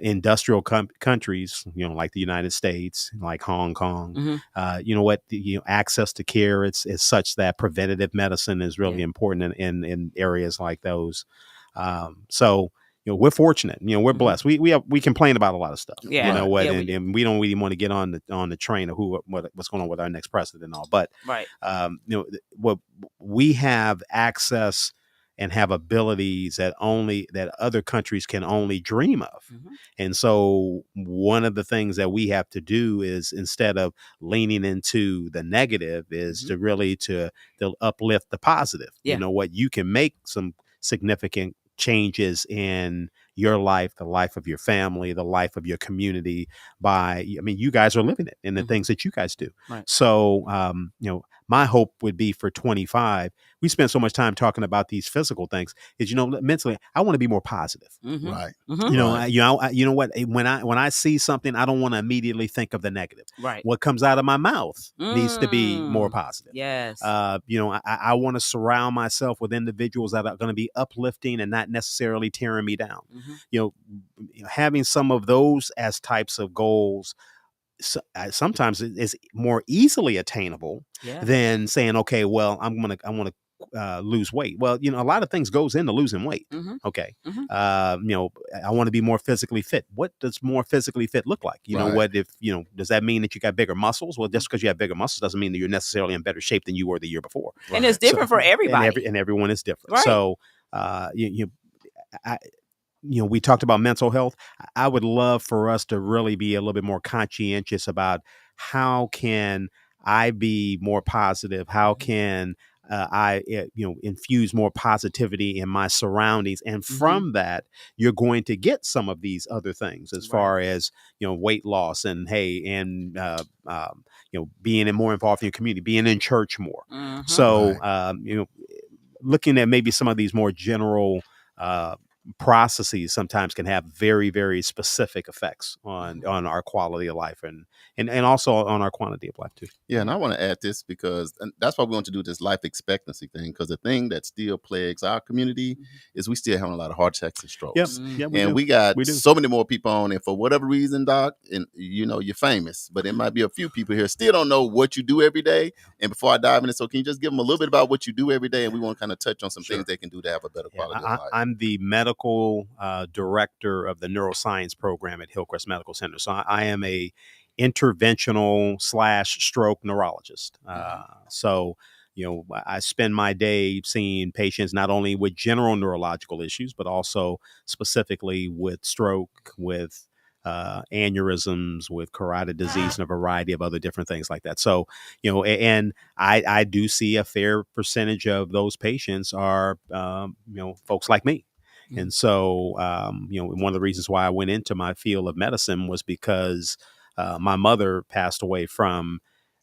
industrial countries, like the United States, like Hong Kong, access to care, it's such that preventative medicine is really important in areas like those. So we're fortunate. We're blessed. We complain about a lot of stuff. Yeah. And we don't really want to get on the train of what's going on with our next president and all. But what we have access and have abilities that other countries can only dream of. And so one of the things that we have to do is, instead of leaning into the negative, is to really to uplift the positive. You can make some significant changes in your life, the life of your family, the life of your community you guys are living it in the things that you guys do. Right. So, my hope would be for 25. We spend so much time talking about these physical things is, mentally, I want to be more positive. Right. You know what, when I see something, I don't want to immediately think of the negative. Right. What comes out of my mouth needs to be more positive. Yes. I want to surround myself with individuals that are going to be uplifting and not necessarily tearing me down. Having some of those as types of goals sometimes is more easily attainable than saying, okay, well, I want to lose weight? Well, a lot of things goes into losing weight. Mm-hmm. Okay. Mm-hmm. I want to be more physically fit. What does more physically fit look like? Right. What if, does that mean that you got bigger muscles? Well, just because you have bigger muscles doesn't mean that you're necessarily in better shape than you were the year before. And it's different for everybody. And everyone is different. Right. So, we talked about mental health. I would love for us to really be a little bit more conscientious about how can I be more positive? How can I, infuse more positivity in my surroundings? And from that, you're going to get some of these other things as far as, weight loss and being more involved in your community, being in church more. So, looking at maybe some of these more general processes sometimes can have very, very specific effects on our quality of life and also on our quantity of life too. Yeah, and I want to add this because and that's why we want to do this life expectancy thing, because the thing that still plagues our community is we still having a lot of heart attacks and strokes. Yeah, We got We do. so many more people on, and for whatever reason, Doc, and you're famous, but it might be a few people here still don't know what you do every day. And before I dive in, so can you just give them a little bit about what you do every day, and we want to kind of touch on some things they can do to have a better quality of life. I'm the medical director of the neuroscience program at Hillcrest Medical Center. So I am a interventional / stroke neurologist. So, I spend my day seeing patients not only with general neurological issues, but also specifically with stroke, with aneurysms, with carotid disease, and a variety of other different things like that. So, and I do see a fair percentage of those patients are, folks like me. And so, one of the reasons why I went into my field of medicine was because my mother passed away from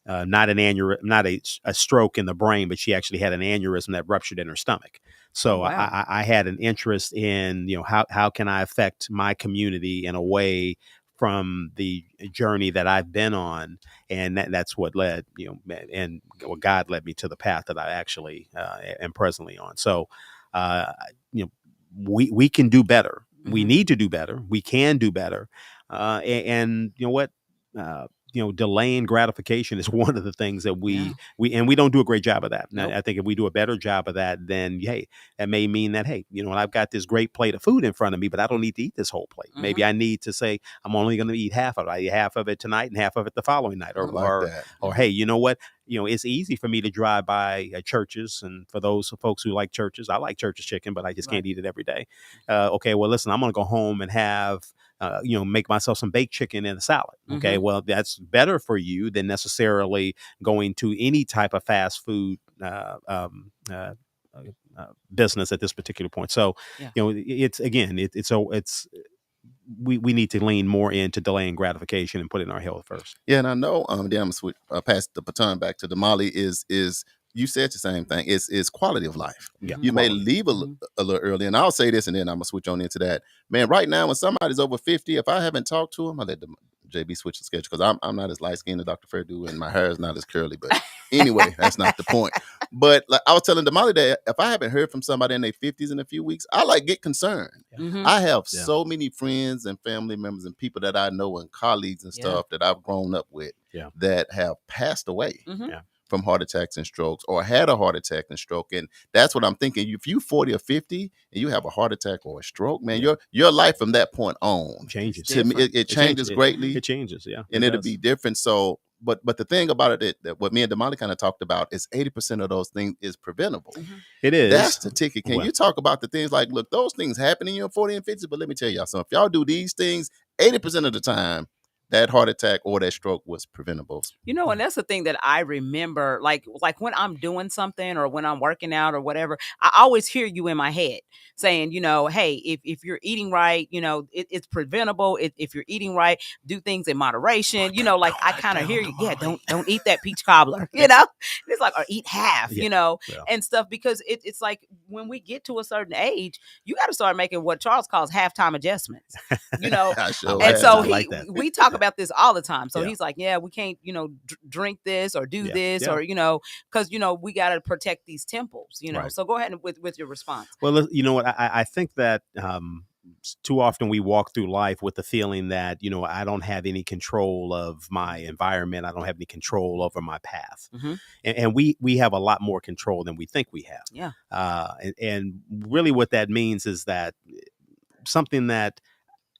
not a stroke in the brain, but she actually had an aneurysm that ruptured in her stomach. So I had an interest in, how can I affect my community in a way from the journey that I've been on, and that's what led, and God led me to the path that I actually am presently on. So, we can do better. We need to do better. We can do better. And you know what? Delaying gratification is one of the things that we don't do a great job of that. Now, I think if we do a better job of that, then hey, that may mean that, hey, I've got this great plate of food in front of me, but I don't need to eat this whole plate. Maybe I need to say I'm only going to eat half of it. I eat half of it tonight and half of it the following night, or hey, you know what? It's easy for me to drive by churches, and for those folks who like churches, I like church's chicken, but I just can't eat it every day. Okay, well, listen, I'm going to go home and have make myself some baked chicken and a salad. Okay, well, that's better for you than necessarily going to any type of fast food business at this particular point. So, we need to lean more into delaying gratification and putting our health first. Yeah, and I know then I'm gonna pass the baton back to Damali. Is you said the same thing. It's quality of life. Yeah, you may leave a little early, and I'll say this, and then I'm gonna switch on into that. Man, right now when somebody's over 50, if I haven't talked to them, I let JB switch the schedule because I'm not as light skinned as Dr. Fairdew, and my hair is not as curly. But anyway, that's not the point. But like I was telling Damali that if I haven't heard from somebody in their 50s in a few weeks, I get concerned. I have so many friends and family members and people that I know and colleagues and stuff that I've grown up with that have passed away from heart attacks and strokes, or had a heart attack and stroke. And that's what I'm thinking. If you 40 or 50 and you have a heart attack or a stroke, man, your life from that point on changes. To me, it changes greatly. It changes, and it'll be different. So, but the thing about it that what me and Damali kind of talked about is 80% of those things is preventable. It is. That's the ticket. Can you talk about the things like, look, those things happen in your 40 and 50s, but let me tell y'all something. If y'all do these things 80% of the time, that heart attack or that stroke was preventable. And that's the thing that I remember, like when I'm doing something or when I'm working out or whatever, I always hear you in my head saying, hey, if you're eating right, it's preventable. If you're eating right, do things in moderation. I kind of hear you. Yeah, don't eat that peach cobbler. It's like, or eat half. And stuff, because it's like when we get to a certain age, you got to start making what Charles calls halftime adjustments. And so we talk about this all the time. So he's like, yeah, we can't, drink this or do this or, because, we got to protect these temples, So go ahead with your response. Well, you know what? I think that too often we walk through life with the feeling that, I don't have any control of my environment. I don't have any control over my path. And we have a lot more control than we think we have. Yeah. And really what that means is that something that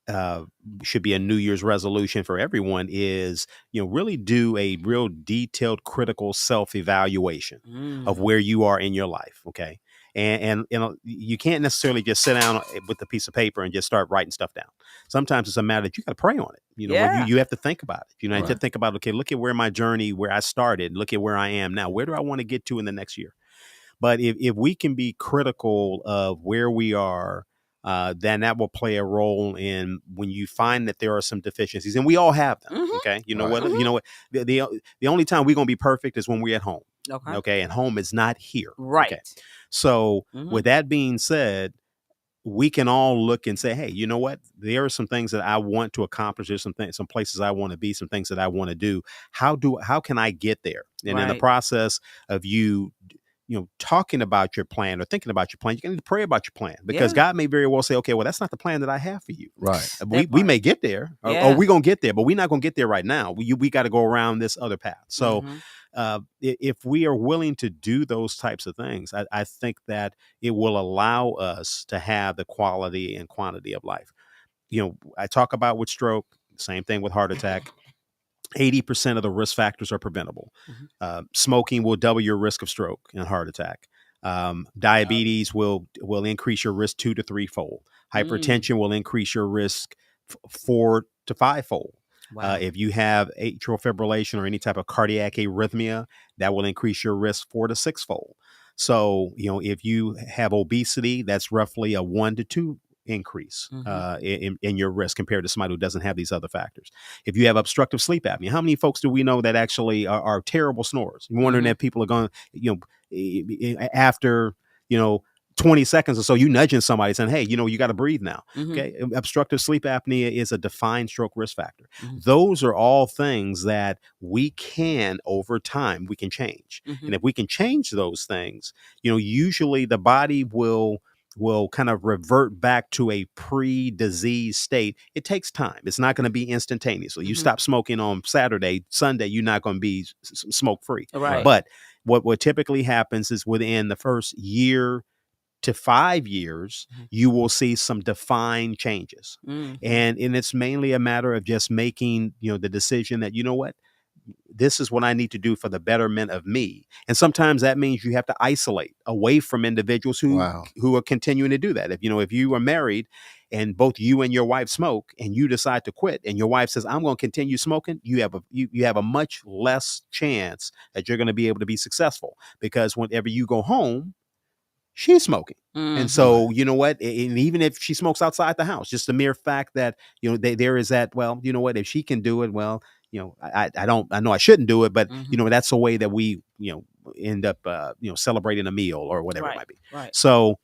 uh, should be a New Year's resolution for everyone is, really do a real detailed, critical self evaluation of where you are in your life. Okay. And you can't necessarily just sit down with a piece of paper and just start writing stuff down. Sometimes it's a matter that you got to pray on it. When Yeah. you have to think about it. You have to Right. think about, okay, look at where my journey, where I started, look at where I am now. Where do I want to get to in the next year? But if we can be critical of where we are, then that will play a role in when you find that there are some deficiencies, and we all have them. Okay, you know Right. what? You know what? The only time we're gonna be perfect is when we're at home. Okay. Okay, and home is not here. Right. Okay, so with that being said, we can all look and say, hey, you know what? There are some things that I want to accomplish. There's some things, some places I want to be, some things that I want to do. How can I get there? And in the Right. process of you talking about your plan or thinking about your plan, you need to pray about your plan, because Yeah. God may very well say, okay, well, that's not the plan that I have for you. Right. We may get there, or Yeah. we're going to get there, but we're not going to get there right now. We got to go around this other path. So if we are willing to do those types of things, I think that it will allow us to have the quality and quantity of life. I talk about with stroke, same thing with heart attack. 80% of the risk factors are preventable. Smoking will double your risk of stroke and heart attack. Diabetes will increase your risk 2 to 3 fold. Hypertension will increase your risk 4 to 5 fold. Wow. If you have atrial fibrillation or any type of cardiac arrhythmia, that will increase your risk 4 to 6 fold. So, if you have obesity, that's roughly a 1 to 2 increase in your risk compared to somebody who doesn't have these other factors. If you have obstructive sleep apnea, how many folks do we know that actually are terrible snorers? You're wondering if people are going, after, 20 seconds or so, you nudging somebody saying, hey, you got to breathe now. Okay. Obstructive sleep apnea is a defined stroke risk factor. Those are all things that we can, over time, we can change. And if we can change those things, usually the body will kind of revert back to a pre-disease state. It takes time. It's not going to be instantaneous. So you stop smoking on Saturday, Sunday, you're not going to be smoke free. Right. But what typically happens is within the first year to 5 years, you will see some defined changes. And it's mainly a matter of just making, the decision that, what, this is what I need to do for the betterment of me. And sometimes that means you have to isolate away from individuals who are continuing to do that. If you are married and both you and your wife smoke, and you decide to quit, and your wife says, I'm going to continue smoking, you have a much less chance that you're going to be able to be successful, because whenever you go home, she's smoking. And so, you know what? And even if she smokes outside the house, just the mere fact that, there is that, well, you know what, if she can do it, well, I know I shouldn't do it, but that's a way that we, end up, celebrating a meal or whatever it might be. Right. So,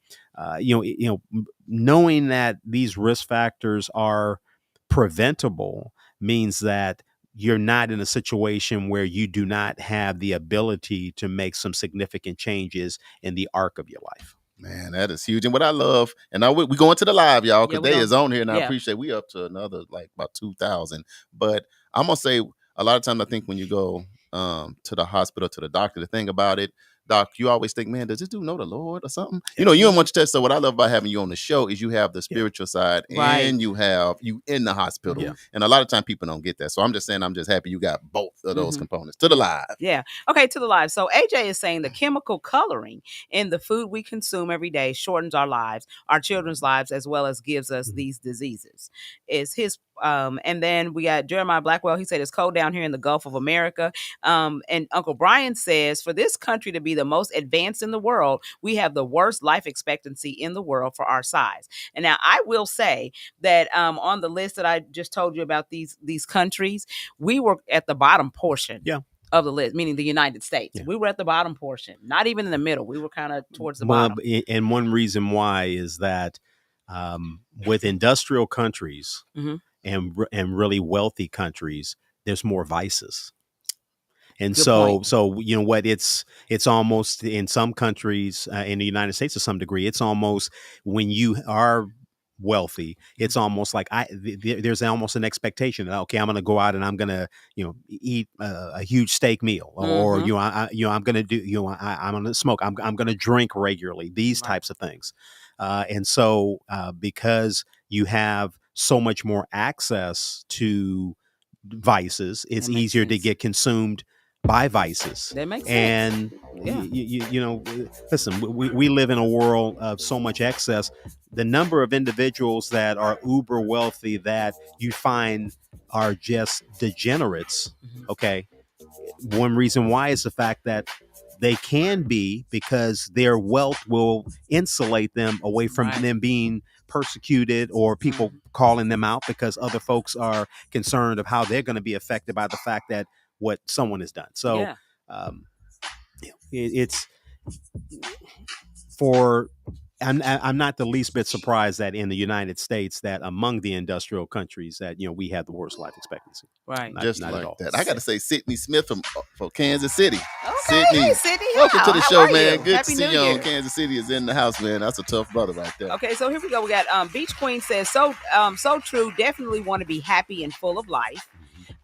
knowing that these risk factors are preventable means that you're not in a situation where you do not have the ability to make some significant changes in the arc of your life. Man, that is huge. And what I love, and we go into the live, y'all, because they is on here, and I Yeah. appreciate we up to another like about 2,000. But I'm gonna say a lot of times I think when you go to the hospital, to the doctor, the thing about it, doc, you always think, man, does this dude know the Lord or something? You don't want to test. So what I love about having you on the show is you have the spiritual side, Right. and you have you in the hospital. And a lot of time people don't get that. So I'm just saying, I'm just happy you got both of those components. To the live. Yeah. Okay, to the live. So AJ is saying the chemical coloring in the food we consume every day shortens our lives, our children's lives, as well as gives us these diseases. Is his and then we got Jeremiah Blackwell. He said it's cold down here in the Gulf of America. And Uncle Brian says, for this country to be the most advanced in the world, we have the worst life expectancy in the world for our size. And now I will say that on the list that I just told you about these countries, we were at the bottom portion of the list, meaning the United States. We were at the bottom portion, not even in the middle. We were kind of towards the bottom. And one reason why is that with industrial countries and really wealthy countries, there's more vices. And Good so, point. so you know what? It's almost in some countries, in the United States to some degree, it's almost when you are wealthy, it's almost like there's almost an expectation that, okay, I'm going to go out and I'm going to, eat a huge steak meal, or I'm going to do, I'm going to smoke, I'm going to drink regularly, these Right. types of things. And so because you have so much more access to vices, it's That makes easier to sense. get consumed by vices. That makes sense. And Yeah. listen, we live in a world of so much excess. The number of individuals that are uber wealthy that you find are just degenerates, okay, one reason why is the fact that they can be, because their wealth will insulate them away from Right. them being persecuted or people calling them out, because other folks are concerned of how they're going to be affected by the fact that what someone has done. So Yeah. um, it's for I'm not the least bit surprised that in the United States, that among the industrial countries, that we have the worst life expectancy. Right. Not Just at like all. that. I got to say, Sydney Smith from Kansas City. Okay. Sydney, Hey, Sydney. welcome to the How show, are man. you? Good Happy to see New you on. Year. Kansas City is in the house, man. That's a tough brother right there. Okay, so here we go. We got Beach Queen says, so true. Definitely want to be happy and full of life.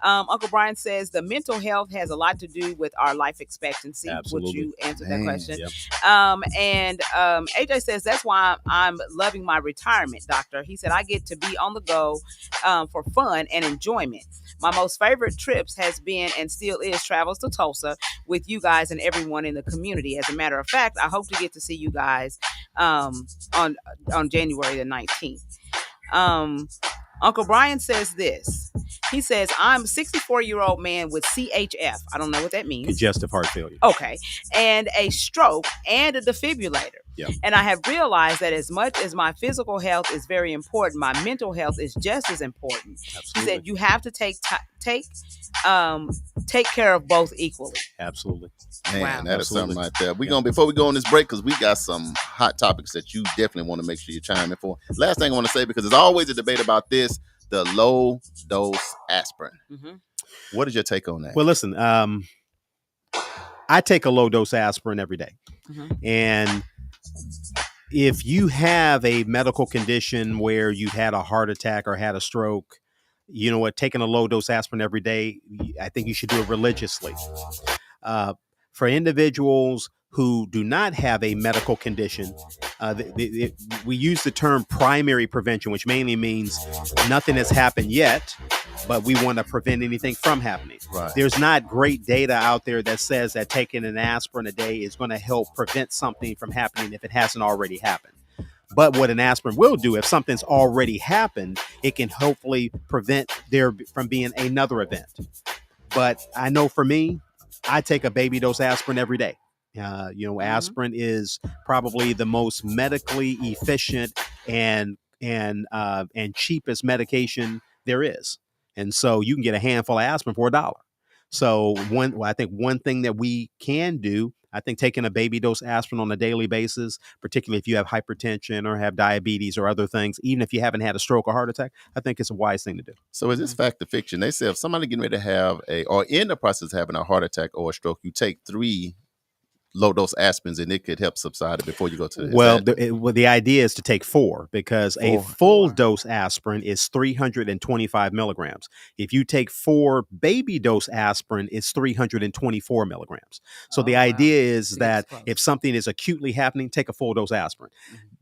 Uncle Brian says the mental health has a lot to do with our life expectancy. Absolutely. Would you answer that Man, question? Yep. And AJ says that's why I'm loving my retirement, doctor. He said I get to be on the go for fun and enjoyment. My most favorite trips has been and still is travels to Tulsa with you guys and everyone in the community. As a matter of fact, I hope to get to see you guys on January the 19th. Uncle Brian says this. He says, I'm a 64-year-old man with CHF. I don't know what that means. Congestive heart failure. Okay. And a stroke and a defibrillator. Yep. And I have realized that as much as my physical health is very important, my mental health is just as important. Absolutely. He said you have to take care of both equally. Absolutely. Man, Wow. that is Absolutely. something right there. Before we go on this break, because we got some hot topics that you definitely want to make sure you chime in for. Last thing I want to say, because there's always a debate about this, the low dose aspirin. What is your take on that? Well, listen, I take a low dose aspirin every day. And if you have a medical condition where you've had a heart attack or had a stroke, you know what, taking a low dose aspirin every day, I think you should do it religiously. For individuals who do not have a medical condition, we use the term primary prevention, which mainly means nothing has happened yet, but we want to prevent anything from happening. Right. There's not great data out there that says that taking an aspirin a day is going to help prevent something from happening if it hasn't already happened. But what an aspirin will do, if something's already happened, it can hopefully prevent there from being another event. But I know for me, I take a baby dose aspirin every day. Aspirin is probably the most medically efficient and cheapest medication there is. And so you can get a handful of aspirin for $1. So I think one thing that we can do, I think taking a baby dose aspirin on a daily basis, particularly if you have hypertension or have diabetes or other things, even if you haven't had a stroke or heart attack, I think it's a wise thing to do. So is this fact or fiction? They say if somebody getting ready to have or in the process of having a heart attack or a stroke, you take 3 low dose aspirins and it could help subside it before you go to the idea is to take 4, because a full dose aspirin is 325 milligrams. If you take 4 baby dose aspirin, it's 324 milligrams. So the idea is that if something is acutely happening, take a full dose aspirin.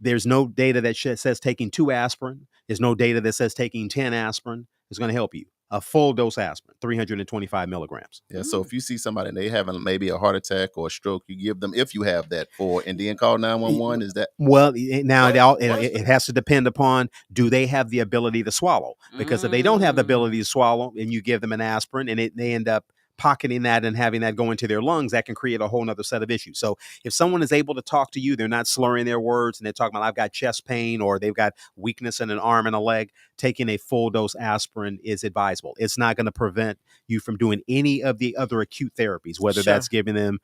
There's no data that says taking 2 aspirin. There's no data that says taking 10 aspirin is going to help you. A full dose aspirin, 325 milligrams. Yeah. So if you see somebody and they having maybe a heart attack or a stroke, you give them, if you have that, and then call 911. Is that? Well, now it has to depend upon, do they have the ability to swallow? Because if they don't have the ability to swallow and you give them an aspirin and they end up pocketing that and having that go into their lungs, that can create a whole nother set of issues. So if someone is able to talk to you, they're not slurring their words and they're talking about, I've got chest pain, or they've got weakness in an arm and a leg, taking a full dose aspirin is advisable. It's not going to prevent you from doing any of the other acute therapies, whether that's giving them,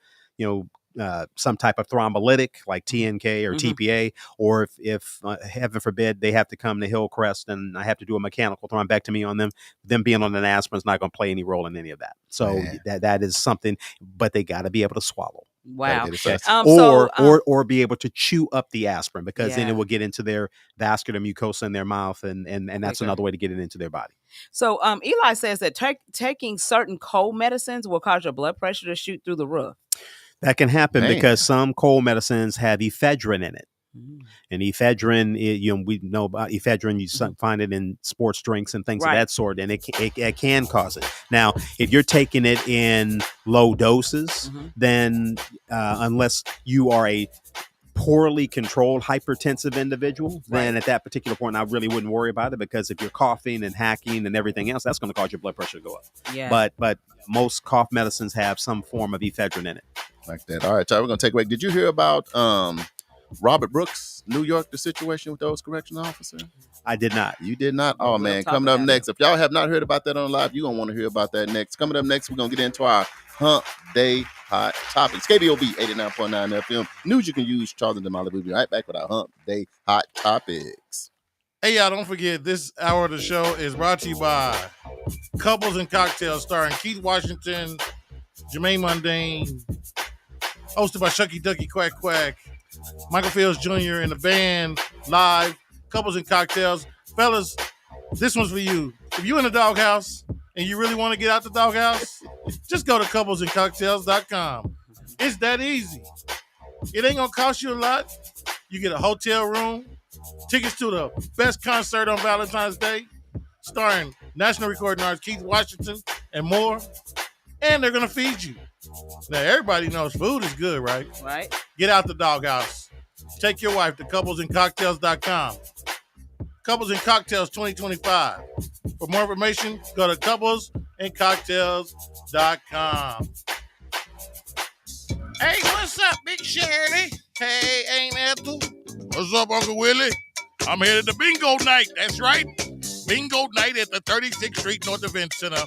some type of thrombolytic like TNK or TPA, or if heaven forbid they have to come to Hillcrest and I have to do a mechanical thrombectomy on them being on an aspirin is not going to play any role in any of that. So that is something, but they got to be able to swallow. Gotta Wow. get it fast. Or be able to chew up the aspirin, because then Yeah. it will get into their vascular mucosa in their mouth, and that's Quicker. another way to get it into their body. So Eli says that taking certain cold medicines will cause your blood pressure to shoot through the roof. That can happen Man. because some cold medicines have ephedrine in it. Mm. And ephedrine, we know about ephedrine. You find it in sports drinks and things Right. of that sort, and it can cause it. Now, if you're taking it in low doses, then unless you are a poorly controlled hypertensive individual, then at that particular point, I really wouldn't worry about it, because if you're coughing and hacking and everything else, that's going to cause your blood pressure to go up. Yeah. But most cough medicines have some form of ephedrine in it. Like that. All right, y'all, we're gonna take a break. Did you hear about Robert Brooks, New York, the situation with those correctional officers? I did not. You did not? Oh, We'll man. talk Coming up about next, if y'all have not heard about that on live, you're going to want to hear about that next. Coming up next, we're going to get into our Hump Day Hot Topics. KBOB 89.9 FM. News you can use. Charles and Damali. We'll be right back with our Hump Day Hot Topics. Hey, y'all, don't forget, this hour of the show is brought to you by Couples and Cocktails, starring Keith Washington, Jermaine Mundane, hosted by Shucky Ducky Quack Quack, Michael Fields Jr. and the band live. Couples and Cocktails. Fellas, this one's for you. If you're in the doghouse and you really want to get out the doghouse, just go to couplesandcocktails.com. It's that easy. It ain't going to cost you a lot. You get a hotel room, tickets to the best concert on Valentine's Day, starring national recording artist Keith Washington and more. And they're going to feed you. Now, everybody knows food is good, right? Right. Get out the doghouse. Take your wife to couplesandcocktails.com. Couples and Cocktails 2025. For more information, go to couplesandcocktails.com. Hey, what's up, Big Shirley? Hey, Aunt Ethel. What's up, Uncle Willie? I'm headed to bingo night. That's right. Bingo night at the 36th Street North Event Center.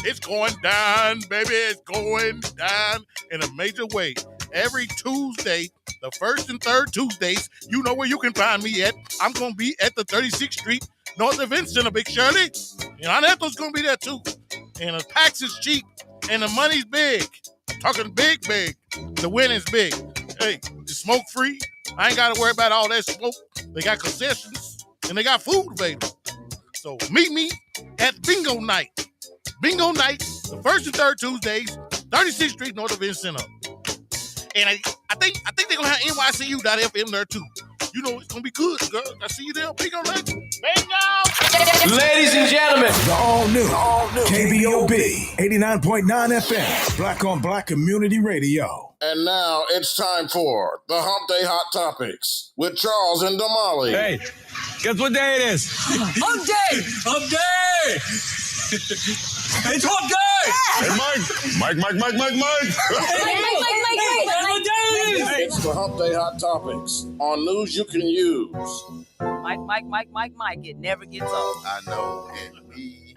It's going down, baby. It's going down in a major way. Every Tuesday, the first and third Tuesdays, you know where you can find me at. I'm going to be at the 36th Street North Event Center, Big Shirley. And Aunt Ethel's going to be there too. And the tax is cheap and the money's big. I'm talking big, big. The winning's big. Hey, it's smoke free. I ain't got to worry about all that smoke. They got concessions and they got food available. So meet me at Bingo Night. Bingo Night, the first and third Tuesdays, 36th Street North Event Center. And I think they're gonna have NYCU.FM there too. You know it's gonna be good, girl. I see you there. Bingo Night. Bingo! Ladies and gentlemen, The all new KBOB 89.9 FM, Black on Black Community Radio. And now it's time for the Hump Day Hot Topics with Charles and Damali. hey, guess what day it is? Hump day! Hump day! It's hump day! Hey, Mike. Hey, Mike! Guess what day it is? It's the Hump Day Hot Topics on news you can use. Mike. It never gets old. I know. And we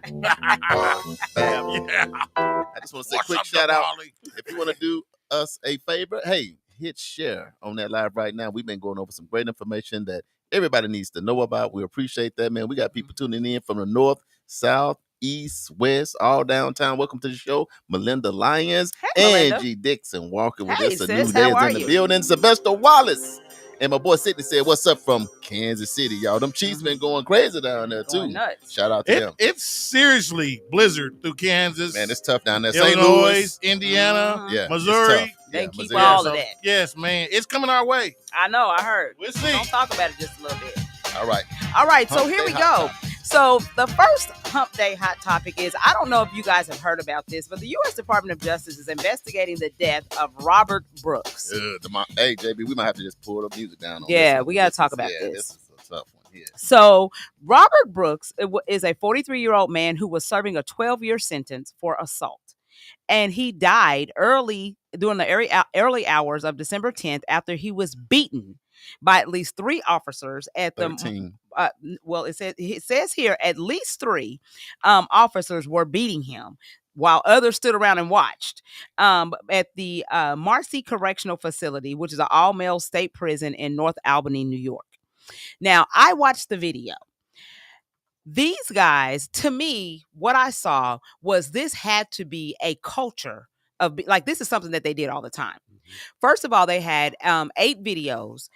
bam. Yeah. I just want to say a What's quick up, shout out. Damali? If you want to do us a favor, hey, hit share on that live right now. We've been going over some great information that everybody needs to know about. We appreciate that, man. We got people tuning in from the north, south, east, west, all downtown. Welcome to the show, Melinda Lyons, Hey, Melinda. Angie Dixon walking with Hey, us. A sis, new how day are is in you? the building. Sylvester Wallace. And my boy Sidney said, "What's up from Kansas City, y'all? Them Chiefs been going crazy down there too. Going nuts. Shout out to them, It's seriously blizzard through Kansas, man. It's tough down there. St. Illinois, Louis, Indiana, yeah, it's Missouri. tough. They Yeah, keep Missouri. all So, of that. yes, man. It's coming our way. I know. I heard. We'll see. Don't talk about it just a little bit. All right. All right, so Hump here Day we Hot go. So the first Hump Day hot topic is, I don't know if you guys have heard about this, but the U.S. Department of Justice is investigating the death of Robert Brooks. Hey, JB, we might have to just pull the music down. On Yeah, this one. we gotta This talk is- about yeah, this. is a tough one here. So Robert Brooks is a 43-year-old man who was serving a 12-year sentence for assault. And he died early during the early hours of December 10th after he was beaten by at least 3 officers at the 13. well, it says here at least 3 officers were beating him while others stood around and watched at the Marcy Correctional Facility, which is an all-male state prison in North Albany, New York. Now, I watched the video. These guys, to me, what I saw was this had to be a culture like, this is something that they did all the time. First of all, they had 8 videos.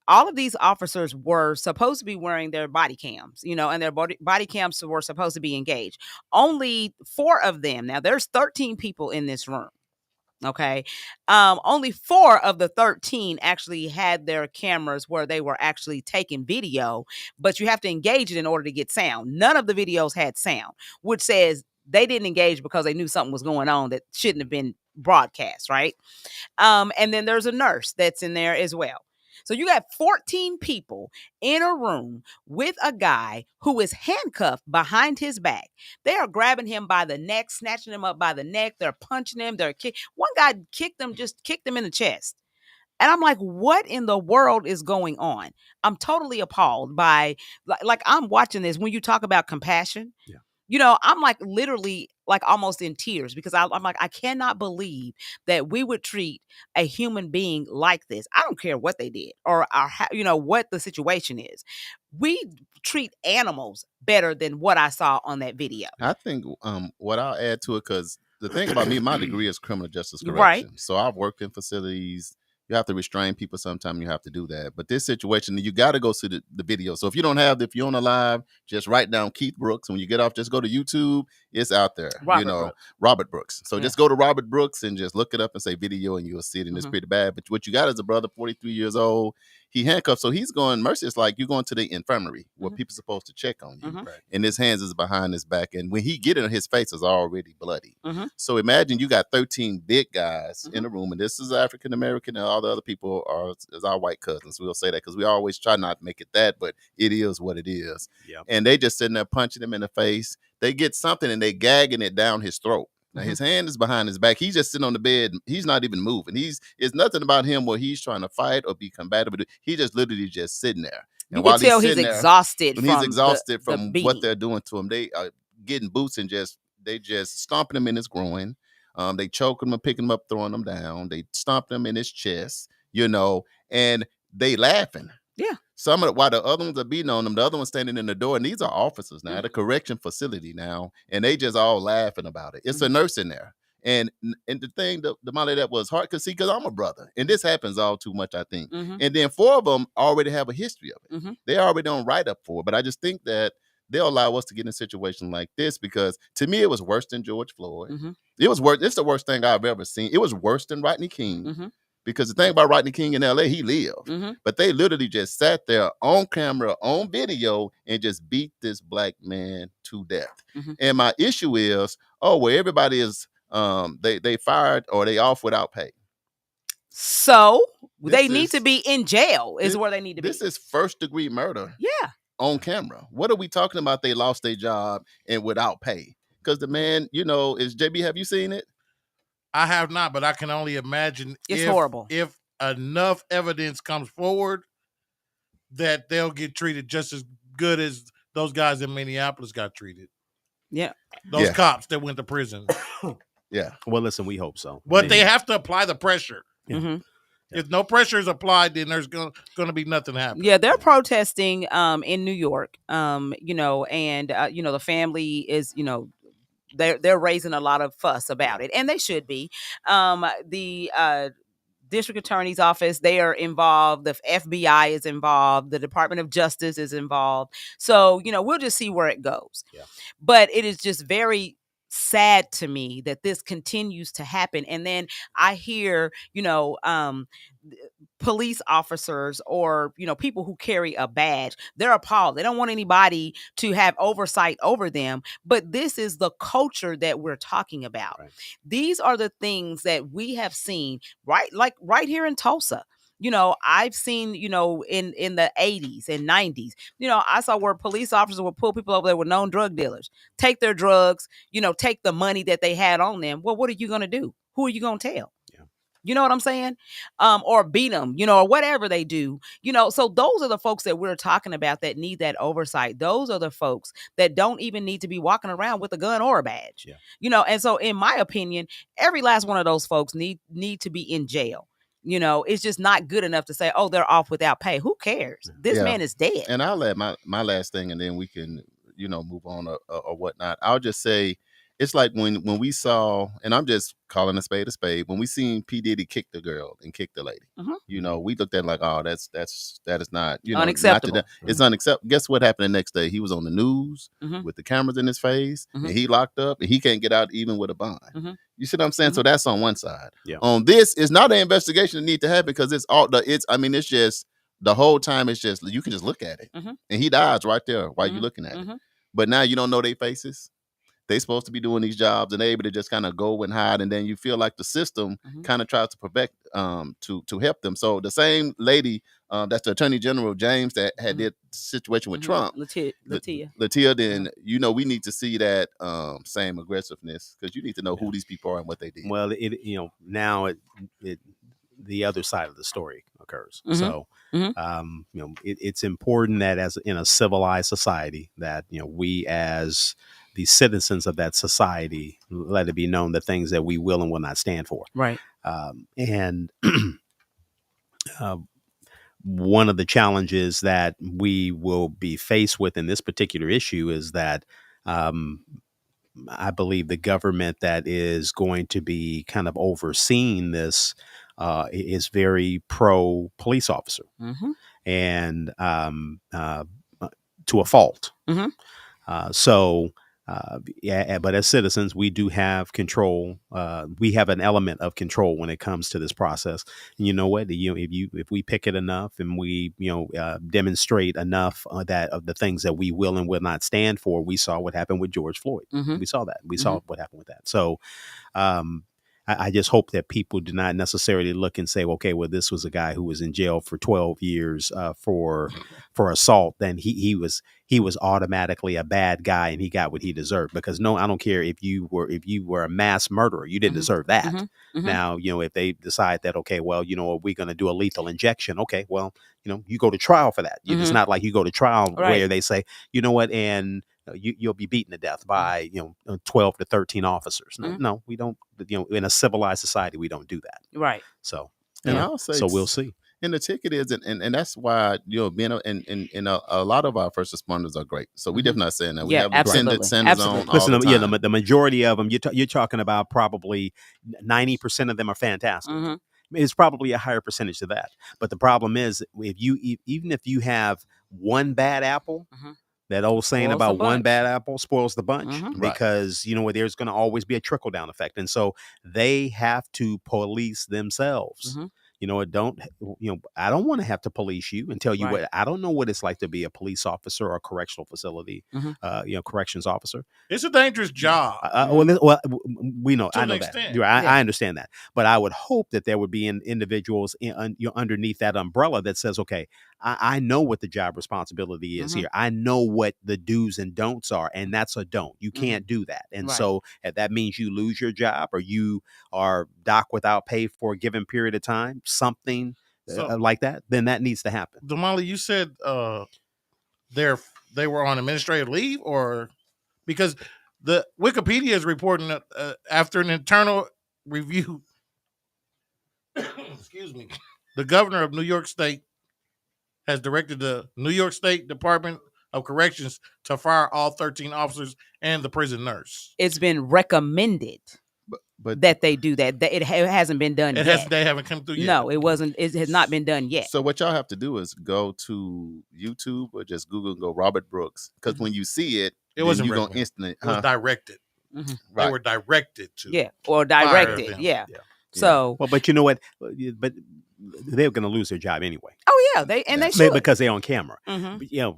All of these officers were supposed to be wearing their body cams, and their body cams were supposed to be engaged. Only 4 of them. Now, there's 13 people in this room. Okay. Only 4 of the 13 actually had their cameras where they were actually taking video, but you have to engage it in order to get sound. None of the videos had sound, which says they didn't engage because they knew something was going on that shouldn't have been broadcast, right? And then there's a nurse that's in there as well. So you got 14 people in a room with a guy who is handcuffed behind his back. They are grabbing him by the neck, snatching him up by the neck. They're punching him. One guy kicked him in the chest. And I'm like, what in the world is going on? I'm totally appalled by, like I'm watching this. When you talk about compassion, I'm like literally like almost in tears because I'm like, I cannot believe that we would treat a human being like this. I don't care what they did or what the situation is. We treat animals better than what I saw on that video. I think what I'll add to it, because the thing about me, my degree is criminal justice correction. Right. So I've worked in facilities. You have to restrain people sometimes. You have to do that. But this situation, you got to go see the video. So if you don't have, if you're on a live, just write down Keith Brooks. When you get off, just go to YouTube. It's out there. Robert Brooks. So just go to Robert Brooks and just look it up and say video, and you'll see it. And it's pretty bad. But what you got is a brother, 43 years old. He handcuffed. So he's going, Mercy is like, you're going to the infirmary where people are supposed to check on you. Right. And his hands is behind his back. And when he get in, his face is already bloody. So imagine you got 13 big guys in the room. And this is African-American, and all the other people is our white cousins. We'll say that because we always try not to make it that, but it is what it is. Yep. And they just sitting there punching him in the face. They get something and they gagging it down his throat. Now his hand is behind his back. He's just sitting on the bed. He's not even moving. It's nothing about him where he's trying to fight or be combative. He just literally just sitting there. And you can tell he's exhausted. He's exhausted from what they're doing to him. They are getting boots and they just stomping him in his groin. They choking him and picking him up, throwing him down. They stomped him in his chest, and they laughing. Yeah. While the other ones are beating on them, the other one's standing in the door, and these are officers now at a correction facility now, and they just all laughing about it. It's a nurse in there. And the thing, the Molly, that was hard, because I'm a brother, and this happens all too much, I think. And then 4 of them already have a history of it. They already don't write up for it, but I just think that they'll allow us to get in a situation like this, because to me, it was worse than George Floyd. It was worse. It's the worst thing I've ever seen. It was worse than Rodney King. Because the thing about Rodney King in LA, he lived. But they literally just sat there on camera, on video, and just beat this black man to death. And my issue is, everybody is, they fired or they off without pay. So they need to be in jail is where they need to be. This is first-degree murder. Yeah. On camera. What are we talking about? They lost their job and without pay. Because the man, is JB, have you seen it? I have not, but I can only imagine it's horrible. If enough evidence comes forward, that they'll get treated just as good as those guys in Minneapolis got treated. Yeah. Those cops that went to prison. Yeah. Well, listen, we hope so. But they have to apply the pressure. If no pressure is applied, then there's going to be nothing happening. Yeah, they're protesting in New York, and the family is, they're raising a lot of fuss about it, and they should be. The district attorney's office, they are involved. The FBI is involved. The Department of Justice is involved. So, we'll just see where it goes. Yeah. But it is just very sad to me that this continues to happen. And then I hear, police officers or, people who carry a badge, they're appalled. They don't want anybody to have oversight over them. But this is the culture that we're talking about. Right. These are the things that we have seen right here in Tulsa. I've seen, in the 80s and 90s, I saw where police officers would pull people over there with known drug dealers, take their drugs, take the money that they had on them. Well, what are you going to do? Who are you going to tell? Yeah. You know what I'm saying? Or beat them, or whatever they do, so those are the folks that we're talking about that need that oversight. Those are the folks that don't even need to be walking around with a gun or a badge, and so in my opinion, every last one of those folks need to be in jail. It's just not good enough to say, they're off without pay. Who cares? This man is dead. And I'll add my last thing, and then we can, move on or whatnot. I'll just say, it's like when we saw, and I'm just calling a spade, when we seen P. Diddy kick the girl and kick the lady, we looked at it like, oh, that is not, not Unacceptable. to it's unacceptable. Guess what happened the next day? He was on the news with the cameras in his face, and he locked up, and he can't get out even with a bond. You see what I'm saying? So that's on one side. Yeah. On this, it's not an investigation that need to happen because it's just the whole time. It's just you can just look at it, and he dies right there while you're looking at it. But now you don't know their faces. They supposed to be doing these jobs, and they're able to just kind of go and hide, and then you feel like the system kind of tries to prevent to help them. So the same lady, that's the Attorney General James that had that situation with Trump, Latia. Then we need to see that same aggressiveness, because you need to know who these people are and what they did. Well, now the other side of the story occurs. So, it's important that in a civilized society that, we as the citizens of that society, let it be known the things that we will and will not stand for. Right. And one of the challenges that we will be faced with in this particular issue is that, I believe the government that is going to be kind of overseeing this is very pro police officer, and to a fault. But as citizens, we do have control. We have an element of control when it comes to this process. And you know what? If we pick it enough and we demonstrate enough that of the things that we will and will not stand for, we saw what happened with George Floyd. We saw that. We saw what happened with that. So. I just hope that people do not necessarily look and say, okay, well, this was a guy who was in jail for 12 years for assault. Then he was automatically a bad guy and he got what he deserved. Because no, I don't care if you were a mass murderer, you didn't deserve that. Now, if they decide that, okay, well, we're going to do a lethal injection. Okay, well, you go to trial for that. It's not like you go to trial where they say, you know what, and you'll be beaten to death by 12 to 13 officers. No, we don't. In a civilized society, we don't do that. Right. So, and I'll say, so we'll see. And the ticket is, and that's why being a lot of our first responders are great. So we definitely not saying that we have Lieutenant Sanders on. Listen, all the time. the majority of them, you're talking about probably 90% of them are fantastic. It's probably a higher percentage of that. But the problem is, even if you have one bad apple. That old saying about one bad apple spoils the bunch, because there's going to always be a trickle down effect, and so they have to police themselves. I don't want to have to police you and tell you what. I don't know what it's like to be a police officer or a correctional facility, corrections officer. It's a dangerous job. We know. I know that. I understand that, but I would hope that there would be individuals underneath that umbrella that says, okay, I know what the job responsibility is here. I know what the do's and don'ts are, and that's a don't. You can't do that, and so if that means you lose your job or you are docked without pay for a given period of time, something like that, then that needs to happen. Damali, you said they were on administrative leave, or because the Wikipedia is reporting that after an internal review, excuse me, the governor of New York State has directed the New York State Department of Corrections to fire all 13 officers and the prison nurse. It's been recommended but that they do that. It hasn't been done yet. They haven't come through yet. No, it wasn't. It has not been done yet. So what y'all have to do is go to YouTube or just Google and go Robert Brooks, because when you see it, wasn't you're gonna instantly. It was directed. They were directed to. Or directed. Yeah. So, well, but you know what? But they're going to lose their job anyway. Oh yeah, they should, because they're on camera. But,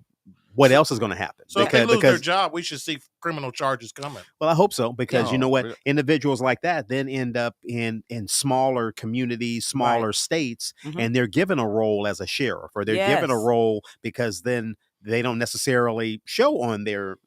what else is going to happen? So if they lose their job, we should see criminal charges coming. Well, I hope so, because you know what? Individuals like that then end up in smaller communities, smaller states, and they're given a role as a sheriff, or they're given a role because then they don't necessarily show on their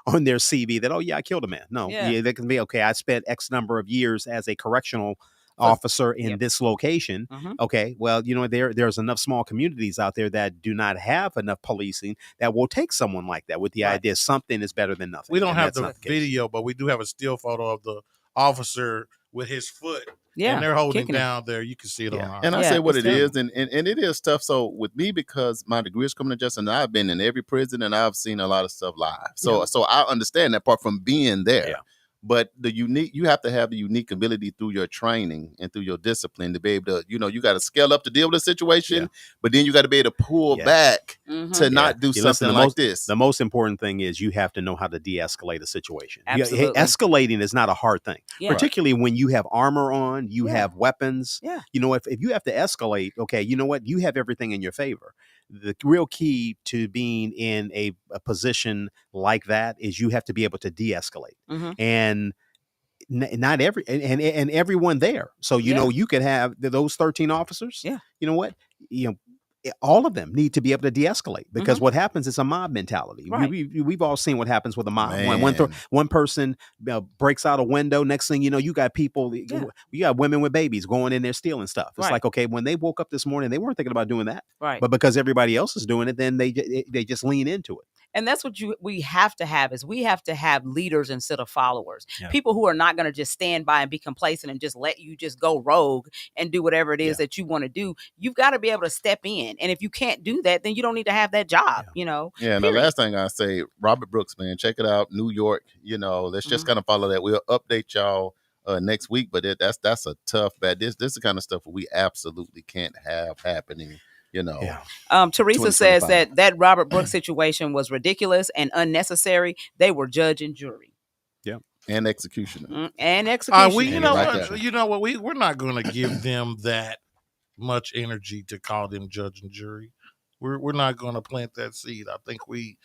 on their CV that, oh yeah, I killed a man. No, they can be, okay, I spent X number of years as a correctional officer in this location. Okay, well, there's enough small communities out there that do not have enough policing that will take someone like that with the idea something is better than nothing. We don't have the video, but we do have a still photo of the officer with his foot. And they're holding down there. You can see it on our. And I say what it is, and it is tough. So with me, because my degree is criminal justice, and I've been in every prison and I've seen a lot of stuff live. So I understand that part from being there. But you have to have the unique ability through your training and through your discipline to be able to, you got to scale up to deal with a situation, but then you got to be able to pull back to not do something like this. The most important thing is you have to know how to de-escalate a situation. Absolutely. Escalating is not a hard thing, particularly when you have armor on, you have weapons. Yeah. If you have to escalate, okay, you know what? You have everything in your favor. The real key to being in a position like that is you have to be able to de-escalate. And not and everyone there. So you could have those 13 officers. Yeah. You know what? All of them need to be able to de-escalate, because what happens is a mob mentality. Right. We've all seen what happens with a mob. Man. One person breaks out a window. Next thing you know, you got people. You got women with babies going in there stealing stuff. It's like, okay, when they woke up this morning, they weren't thinking about doing that. Right. But because everybody else is doing it, then they just lean into it. And that's what we have to have, is we have to have leaders instead of followers. Yeah. People who are not going to just stand by and be complacent and just let you just go rogue and do whatever it is that you want to do. You've got to be able to step in. And if you can't do that, then you don't need to have that job, Yeah, and the last thing I say, Robert Brooks, man, check it out. New York, let's just kind of follow that. We'll update y'all next week, but that's a tough bet. This is the kind of stuff we absolutely can't have happening. Teresa says that Robert Brooks situation was ridiculous and unnecessary. They were judge and jury. Yeah. And executioner. And executioner. You know what? We're not going to give them that much energy to call them judge and jury. We're not going to plant that seed. I think we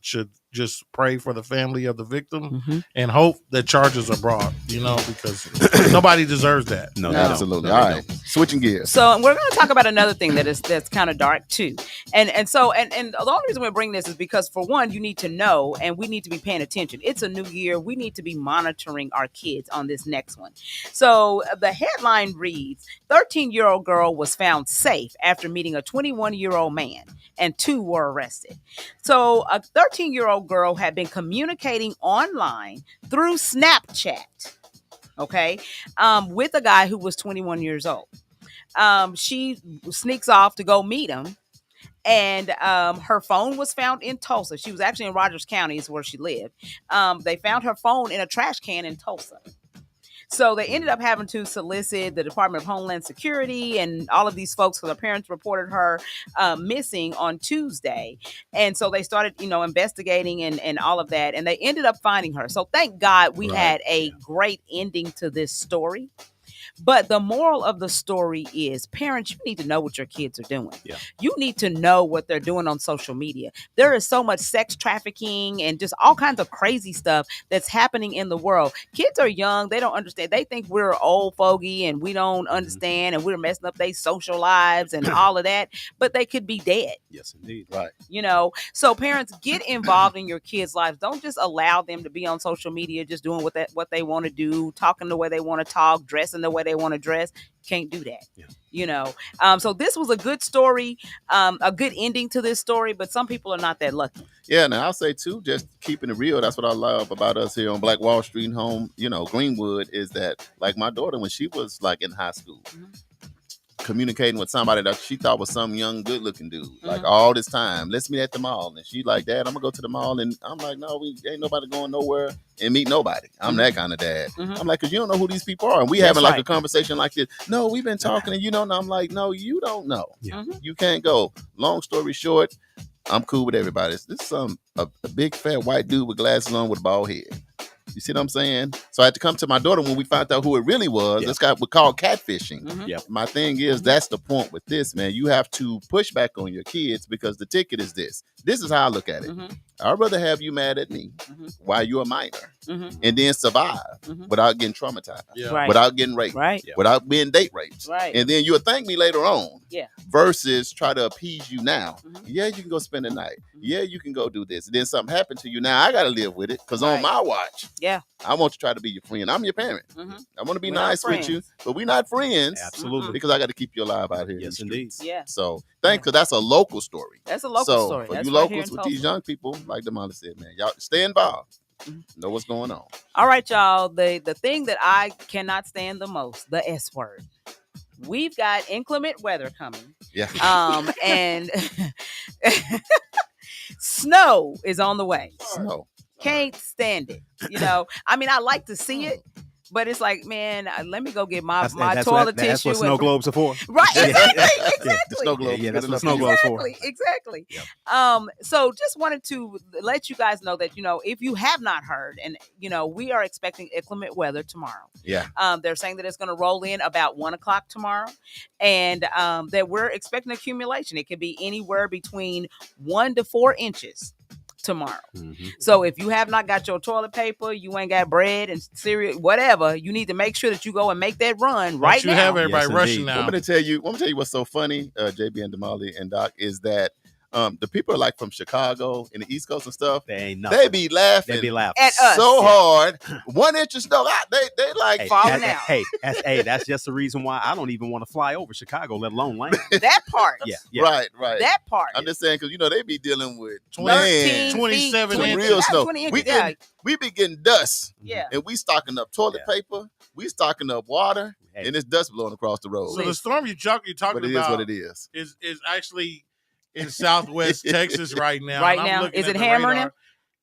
should just pray for the family of the victim and hope that charges are brought, because nobody deserves that. No. Absolutely. All right. Switching gears. So we're going to talk about another thing that's kind of dark too. And the only reason we bring this is because, for one, you need to know, and we need to be paying attention. It's a new year. We need to be monitoring our kids on this next one. So the headline reads, 13-year-old girl was found safe after meeting a 21-year-old man, and 2 were arrested. So a 13-year-old girl had been communicating online through Snapchat, with a guy who was 21 years old. She sneaks off to go meet him, and her phone was found in Tulsa. She was actually in Rogers County is where she lived. They found her phone in a trash can in Tulsa. So they ended up having to solicit the Department of Homeland Security and all of these folks, because her parents reported her missing on Tuesday. And so they started, investigating and all of that. And they ended up finding her. So thank God we had a great ending to this story. But the moral of the story is, parents, you need to know what your kids are doing. Yeah. You need to know what they're doing on social media. There is so much sex trafficking and just all kinds of crazy stuff that's happening in the world. Kids are young. They don't understand. They think we're old fogey and we don't understand and we're messing up their social lives and all of that. But they could be dead. Yes, indeed. Right. So parents, get involved in your kids' lives. Don't just allow them to be on social media just doing what they want to do, talking the way they want to talk, dressing the way they want to dress. Can't do that. So this was a good story, a good ending to this story, but some people are not that lucky. Yeah, and I'll say too, just keeping it real, that's what I love about us here on Black Wall Street and home, Greenwood, is that, like, my daughter, when she was like in high school, communicating with somebody that she thought was some young, good-looking dude, like all this time. Let's meet at the mall, and she's like, "Dad, I'm gonna go to the mall," and I'm like, "No, we ain't nobody going nowhere and meet nobody." I'm that kind of dad. I'm like, "Cause you don't know who these people are," and we having like a conversation like this. No, we've been talking, and and I'm like, "No, you don't know. You can't go." Long story short, I'm cool with everybody. This is a big fat white dude with glasses on with a bald head. You see what I'm saying? So I had to come to my daughter when we found out who it really was. This guy we call catfishing. My thing is, that's the point with this, man. You have to push back on your kids, because the ticket is this. This is how I look at it. I'd rather have you mad at me while you're a minor and then survive without getting traumatized, without getting raped, without being date raped. And then you'll thank me later on versus try to appease you now. Yeah, you can go spend the night. Yeah, you can go do this. And then something happened to you. Now I got to live with it, because on my watch, I want to try to be your friend. I'm your parent. I want to be nice with you, but we're not friends. Absolutely. Because I got to keep you alive out here. Yes, indeed. Yeah. So thanks, because that's a local story. That's a local story. For That's you right locals with these young people, like Damali said, man, y'all stay involved. Know what's going on. All right, y'all. The thing that I cannot stand the most, the S word. We've got inclement weather coming. Yeah. And snow is on the way. Snow. Can't stand it. I mean, I like to see it, but it's like, man, let me go get my toilet tissue. That's what snow globes are for. Right, exactly, The snow globe. Yeah, that's what snow globes for. Exactly. Yep. So just wanted to let you guys know that, if you have not heard, and, we are expecting inclement weather tomorrow. Yeah. They're saying that it's going to roll in about 1:00 tomorrow, and that we're expecting accumulation. It could be anywhere between 1 to 4 inches tomorrow. Mm-hmm. So if you have not got your toilet paper, you ain't got bread and cereal, whatever, you need to make sure that you go and make that run right now. You have everybody rushing now. I'm gonna tell you what's so funny, JB and Damali and Doc, is that the people are like from Chicago and the East Coast and stuff. They ain't nothing. They be laughing. At us so hard. 1 inch of snow. They like falling out. That's just the reason why I don't even want to fly over Chicago, let alone land. That part. Yeah. Right. That part. I'm just saying, because they be dealing with 27 some inches. real snow. 20 inches, We be getting dust. Yeah. And we stocking up toilet paper. We stocking up water. And it's dust blowing across the road. So the storm you're talking but it about is what it is. Is actually in Southwest Texas right now. Right and I'm now, looking is at it the hammering radar.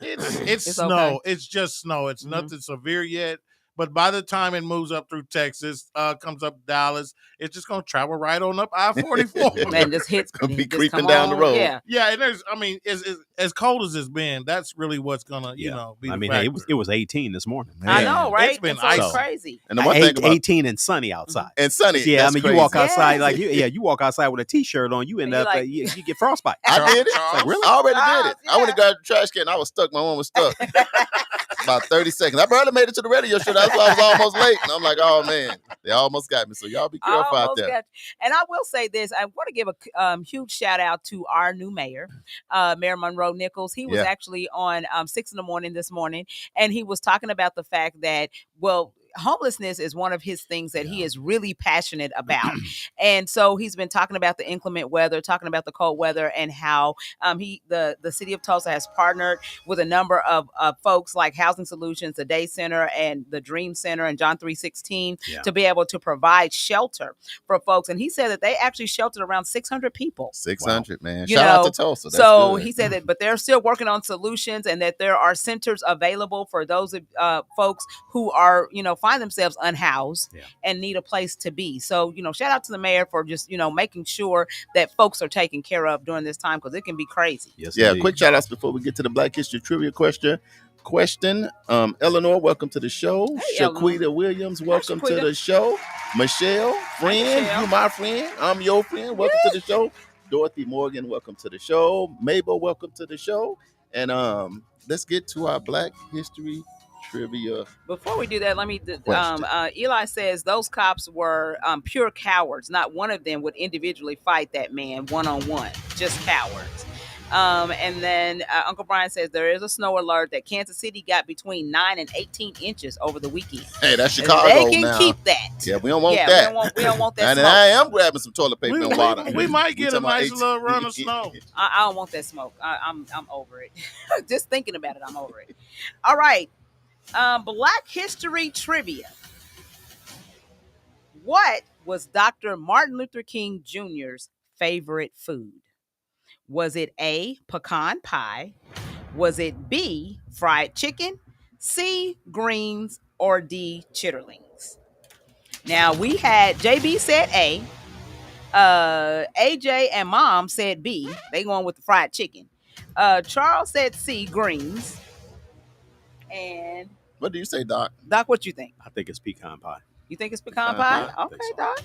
him? It's It's snow. okay. It's just snow. It's nothing severe yet. But by the time it moves up through Texas, comes up Dallas, it's just going to travel right on up I-44. Man, just hits. Gonna be just creeping come down the on, road. Yeah. Yeah, and it's as cold as it's been. That's really what's going to, be I the mean, factor. it was 18 this morning. Man. I know, right? It's been so icy. crazy. And the one thing about 18 and sunny outside. and sunny. Yeah, that's I mean, crazy. you walk outside Yes. you walk outside with a t-shirt on, you end And up you're like- you get frostbite. I did it. Charles. Like, really? I already did it. I went and Yeah. got the trash can. I was stuck. My one was stuck. About 30 seconds. I barely made it to the radio show. That's why I was almost late. And I'm like, oh man, they almost got me. So y'all be careful out Almost there. got you. And I will say this: I want to give a huge shout out to our new mayor, Mayor Monroe Nichols. He was Yeah. actually on 6 in the morning this morning, and he was talking about the fact that, homelessness is one of his things that he is really passionate about. And so he's been talking about the inclement weather, talking about the cold weather, and how the city of Tulsa has partnered with a number of folks like Housing Solutions, the Day Center, and the Dream Center, and John 3:16 to be able to provide shelter for folks. And he said that they actually sheltered around 600 people. 600, man. You Shout out know, to Tulsa. That's So good. he said that, but they're still working on solutions, and that there are centers available for those folks who are, find themselves unhoused and need a place to be. So, shout out to the mayor for just, making sure that folks are taken care of during this time, because it can be crazy. Yes, Yeah, indeed. quick shout outs before we get to the Black History Trivia question. Eleanor, welcome to the show. Hey, Shaquita Williams, welcome to Shaquita. the show. Michelle, friend, Michelle. you my friend. I'm your friend. Welcome to the show. Dorothy Morgan, welcome to the show. Mabel, welcome to the show. And let's get to our Black History Trivia. Before we do that, let me. Question. Eli says those cops were pure cowards. Not one of them would individually fight that man one-on-one. Just cowards. And then Uncle Brian says there is a snow alert that Kansas City got between 9 and 18 inches over the weekend. Hey, that's And Chicago they can now. keep that. Yeah, we don't want Yeah, that. we don't want that And smoke. I am grabbing some toilet paper and water. We might get a talking about nice 18. little run of snow. I don't want that smoke. I'm over it. Just thinking about it, I'm over it. All right. Black History Trivia. What was Dr. Martin Luther King Jr.'s favorite food? Was it A, pecan pie? Was it B, fried chicken? C, greens? Or D, chitterlings? Now, we had JB said A. AJ and Mom said B. They going with the fried chicken. Charles said C, greens. And What do you say, Doc? Doc, what you think? I think it's pecan pie. You think it's pecan Pecan pie? pie? Okay, so. Doc.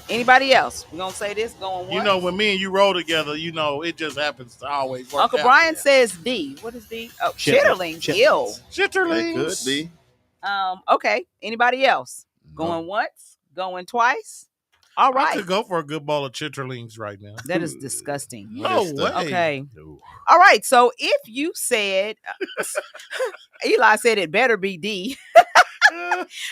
Anybody else? We're going to say this going once. When me and you roll together, it just happens to always work Uncle out. Brian says D. What is D? Oh, chitterlings. Ew. It Chitterlings. could be. Okay. Anybody else? Going once? Going twice? All I right. could go for a good bowl of chitterlings right now. That is disgusting. No is way. that? Okay. No. All right. So if you said, Eli said it better be D.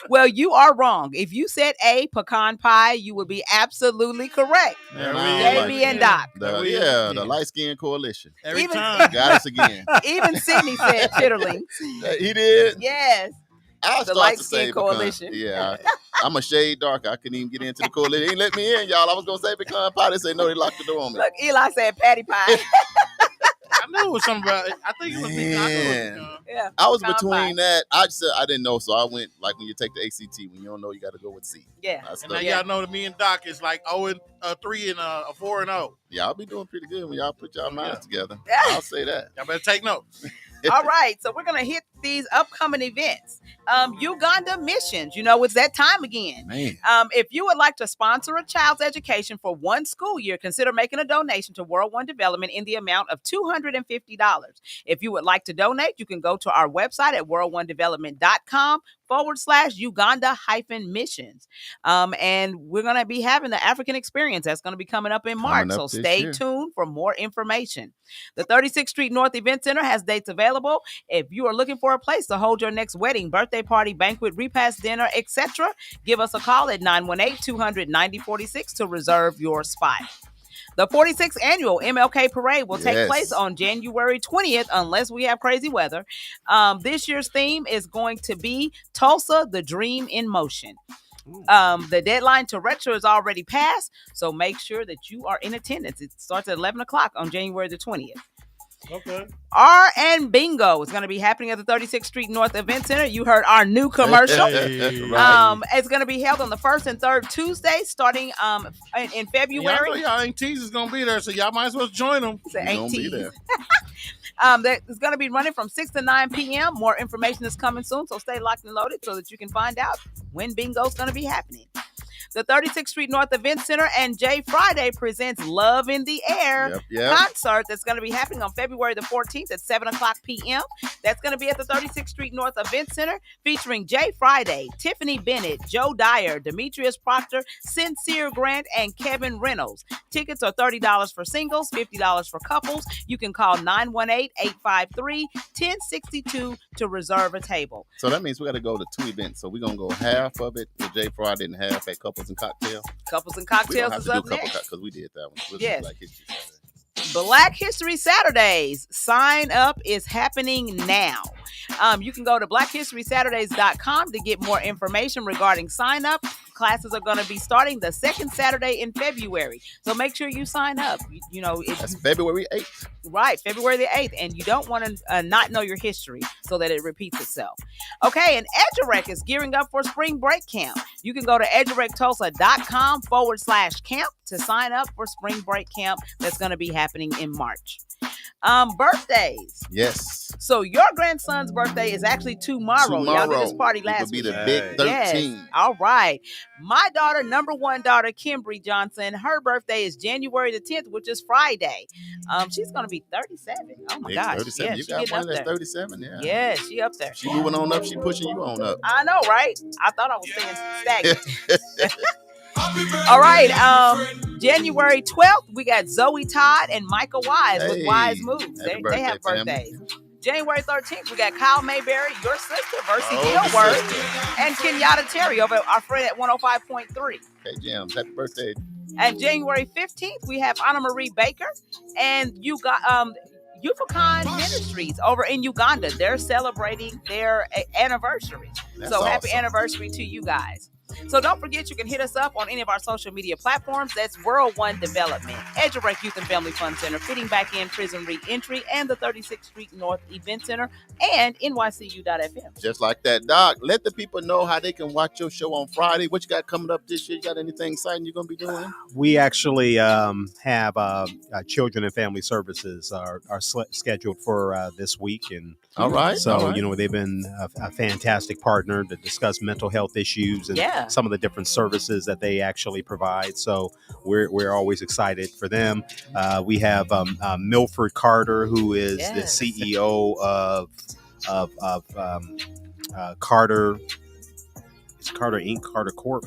Well, you are wrong. If you said A, pecan pie, you would be absolutely correct. There we JB go. and Doc. The Light Skin Coalition. Every Even- time. Got us again. Even Sydney said chitterlings. He did. Yes. I'll The start Light to Skin say Coalition. Pecan. Yeah, I'm a shade darker. I couldn't even get into the coalition. They ain't let me in, y'all. I was gonna say pecan pie. They said no. They locked the door on me. Look, Eli said patty pie. I knew it was something about it. I think it was me. I knew it was, Man. Yeah. I was Combine. between that. I didn't know, so I went like when you take the ACT. When you don't know, you got to go with C. Yeah. I And stuck. now y'all know that me and Doc is like 0-3 and 4-0. Y'all be doing pretty good when y'all put y'all Oh, minds yeah. together. I'll say that. Y'all better take notes. All right, so we're gonna hit these upcoming events. Uganda missions. You know, it's that time again. Man. If you would like to sponsor a child's education for one school year, consider making a donation to World One Development in the amount of $250. If you would like to donate, you can go to our website at world1development.com/Uganda-missions. And we're going to be having the African Experience. That's going to be coming up in March. Coming up So this stay year. tuned for more information. The 36th Street North Event Center has dates available. If you are looking for a place to hold your next wedding, birthday party, banquet, repast, dinner, etc., give us a call at 918-200-9046 to reserve your spot. The 46th annual MLK Parade will take Yes. place on January 20th, unless we have crazy weather. This year's theme is going to be Tulsa, the Dream in Motion. The deadline to register is already passed, so make sure that you are in attendance. It starts at 11 o'clock on January the 20th. Okay. R&B Bingo is going to be happening at the 36th Street North Event Center. You heard our new commercial. Right. It's going to be held on the first and third Tuesday, starting in February. Y'all know y'all aunties is gonna be there, so y'all might as well join them. It's an We gonna be 18. there. That is going to be running from 6 to 9 p.m. More information is coming soon, so stay locked and loaded so that you can find out when bingo is going to be happening. The 36th Street North Event Center and J Friday presents Love in the Air concert that's going to be happening on February the 14th at 7 o'clock p.m. That's going to be at the 36th Street North Event Center, featuring J Friday, Tiffany Bennett, Joe Dyer, Demetrius Proctor, Sincere Grant, and Kevin Reynolds. Tickets are $30 for singles, $50 for couples. You can call 918-853-1062 to reserve a table. So that means we got to go to two events. So we're going to go half of it with J Friday and half at Couples and Cocktail. Couples and We don't Cocktails have is to do up couple next. because we did that one. We'll Yes. do Black History Saturday. Black History Saturdays. Sign up is happening now. You can go to blackhistorysaturdays.com to get more information regarding sign up. Classes are going to be starting the second Saturday in February. So make sure you sign up. You know, That's February 8th. Right, February the 8th. And you don't want to not know your history so that it repeats itself. Okay, and EduRec is gearing up for spring break camp. You can go to edurectulsa.com/camp to sign up for spring break camp that's going to be happening in March. Birthdays. Yes. So your grandson's birthday is actually tomorrow. Y'all did this party last It will be week. the big 13. Yes. All right. My daughter, number one daughter, Kimberly Johnson, her birthday is January the 10th, which is Friday. She's going to be 37. Oh, my Big gosh. 37. Yeah, You she got getting one up that's there. 37, yeah. Yeah, she up there. She moving on up. She pushing you on up. I know, right? I thought I was staying stagnant. All right. January 12th, we got Zoe Todd and Michael Wise with Wise Moves. Happy They have birthday, birthdays. January 13th, we got Kyle Mayberry, your sister, Versi Oh, Gilworth, sister. and Kenyatta Terry over our friend at 105.3. Okay, Jams. Happy birthday. And January 15th, we have Anna Marie Baker, and you got Ufacon Ministries over in Uganda. They're celebrating their anniversary. That's So happy awesome. anniversary to you guys. So don't forget, you can hit us up on any of our social media platforms. That's World One Development, EduRec Youth and Family Fun Center, Fitting Back In Prison Re-Entry, and the 36th Street North Event Center, and NYCU.FM. Just like that, Doc. Let the people know how they can watch your show on Friday. What you got coming up this year? You got anything exciting you're going to be doing? We actually have children and family services are scheduled for this week, and All right. so all right. you know they've been a fantastic partner to discuss mental health issues and some of the different services that they actually provide. So we're always excited for them. We have Milford Carter, who is the CEO of Carter. It's Carter Inc. Carter Corp.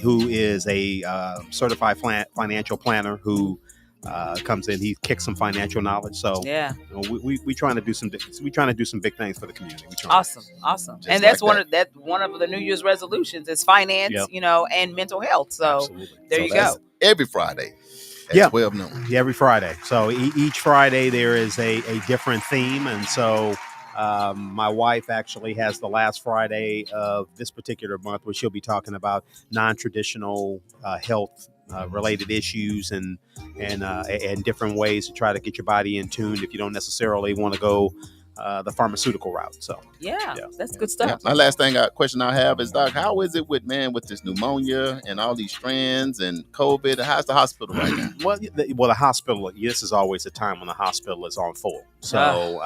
Who is a certified financial planner who comes in. He kicks some financial knowledge. So you know, we trying to do some big things for the community. Awesome. And that's one of the New Year's resolutions is finance, you know, and mental health. So Absolutely. there So you that's go. every Friday at 12 noon. Yeah, every Friday. So each Friday there is a different theme, and so. My wife actually has the last Friday of this particular month where she'll be talking about non-traditional health related issues and different ways to try to get your body in tune if you don't necessarily want to go the pharmaceutical route. So Yeah, that's good Yeah. stuff. My last question I have is, Doc, how is it with this pneumonia and all these strands and COVID? How's the hospital right now? Well, the hospital. This is always a time when the hospital is on full. So,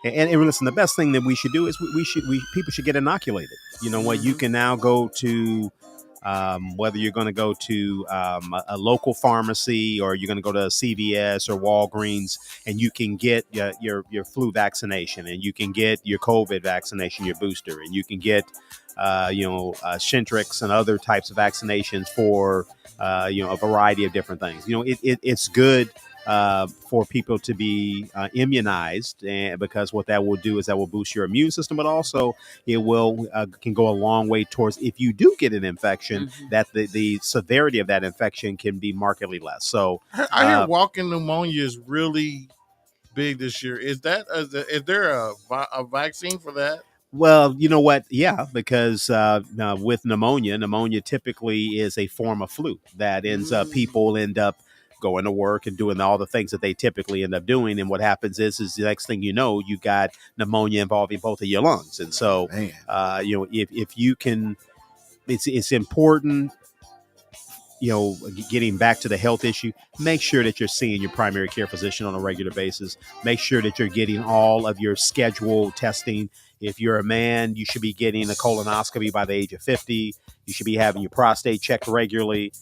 and listen, the best thing that we should do is people should get inoculated. You know what? You can now go to whether you're going to go to a local pharmacy or you're going to go to CVS or Walgreens, and you can get your flu vaccination, and you can get your COVID vaccination, your booster, and you can get Shingrix and other types of vaccinations for a variety of different things. It's good for people to be immunized, and because what that will do is that will boost your immune system, but also it will can go a long way towards, if you do get an infection, that the severity of that infection can be markedly less. So I hear walking pneumonia is really big this year. Is there a vaccine for that? Well, you know what? Yeah, because with pneumonia typically is a form of flu that ends up, people end up going to work and doing all the things that they typically end up doing. And what happens is the next thing you know, you got pneumonia involving both of your lungs. And so, if you can, it's important, getting back to the health issue, make sure that you're seeing your primary care physician on a regular basis. Make sure that you're getting all of your scheduled testing. If you're a man, you should be getting a colonoscopy by the age of 50. You should be having your prostate checked regularly.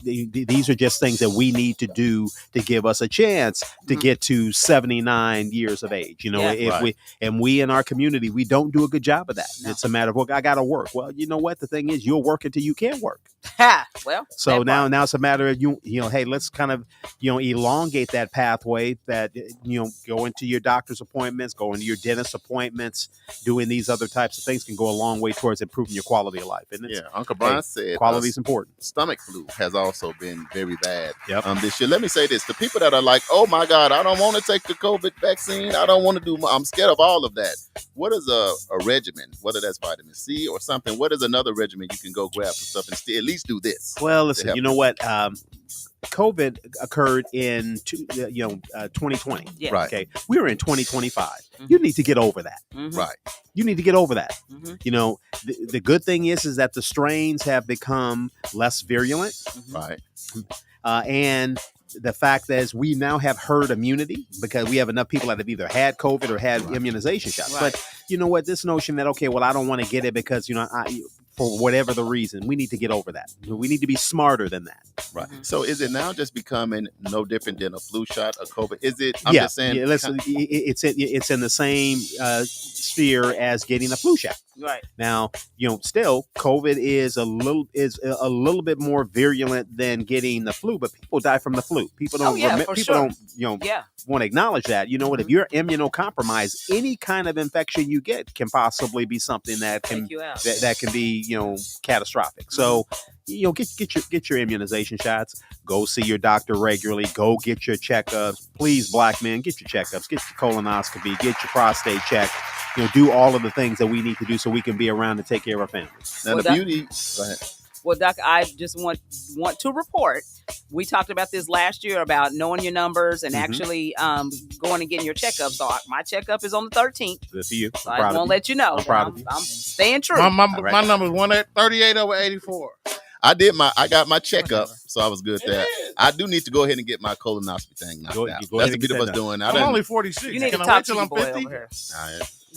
These are just things that we need to do to give us a chance to get to 79 years of age. We in our community, we don't do a good job of that. No. It's a matter of, well, I got to work. Well, you know what? The thing is, you'll work until you can't work. Well, so now it's a matter of hey, let's kind of elongate that pathway. That go into your doctor's appointments, go into your dentist appointments, doing these other types of things can go a long way towards improving your quality of life. And Uncle Brian said quality is important. Stomach flu has also been very bad this year. Yep. Let me say this: the people that are like, "Oh my God, I don't want to take the COVID vaccine. I don't want to do. I'm scared of all of that." What is a regimen? Whether that's vitamin C or something. What is another regimen you can go grab some stuff and at least do this? Well, listen, you know what? COVID occurred in 2020. Yeah. Right. Okay. We are in 2025. You need to get over that. Right. You need to get over that. The good thing is that the strains have become less virulent. Right. And the fact that is we now have herd immunity because we have enough people that have either had COVID or had immunization shots. Right. But you know what? This notion that, okay, well, I don't want to get it because, for whatever the reason, we need to get over that. We need to be smarter than that. Right. So is it now just becoming no different than a flu shot or COVID? Is it? I'm just saying. Yeah, listen, it's in the same sphere as getting a flu shot. Right. Now, still COVID is a little bit more virulent than getting the flu, but people die from the flu. People don't want to acknowledge that. You know what? If you're immunocompromised, any kind of infection you get can possibly be something that can be catastrophic. So get your immunization shots. Go see your doctor regularly. Go get your checkups. Please, black men, get your checkups. Get your colonoscopy. Get your prostate checked. Do all of the things that we need to do so we can be around to take care of our families. Now, Go ahead. Well, Doc, I just want to report. We talked about this last year about knowing your numbers and actually going and getting your checkup. So my checkup is on the 13th. Good for you. So I want to let you know. I'm proud of you. I'm staying true. My number is 38/84. I got my checkup, so I was good there. I do need to go ahead and get my colonoscopy thing knocked out. That's what people was doing. I'm only 46. You need Can to I talk wait till to I'm your boy 50? over here.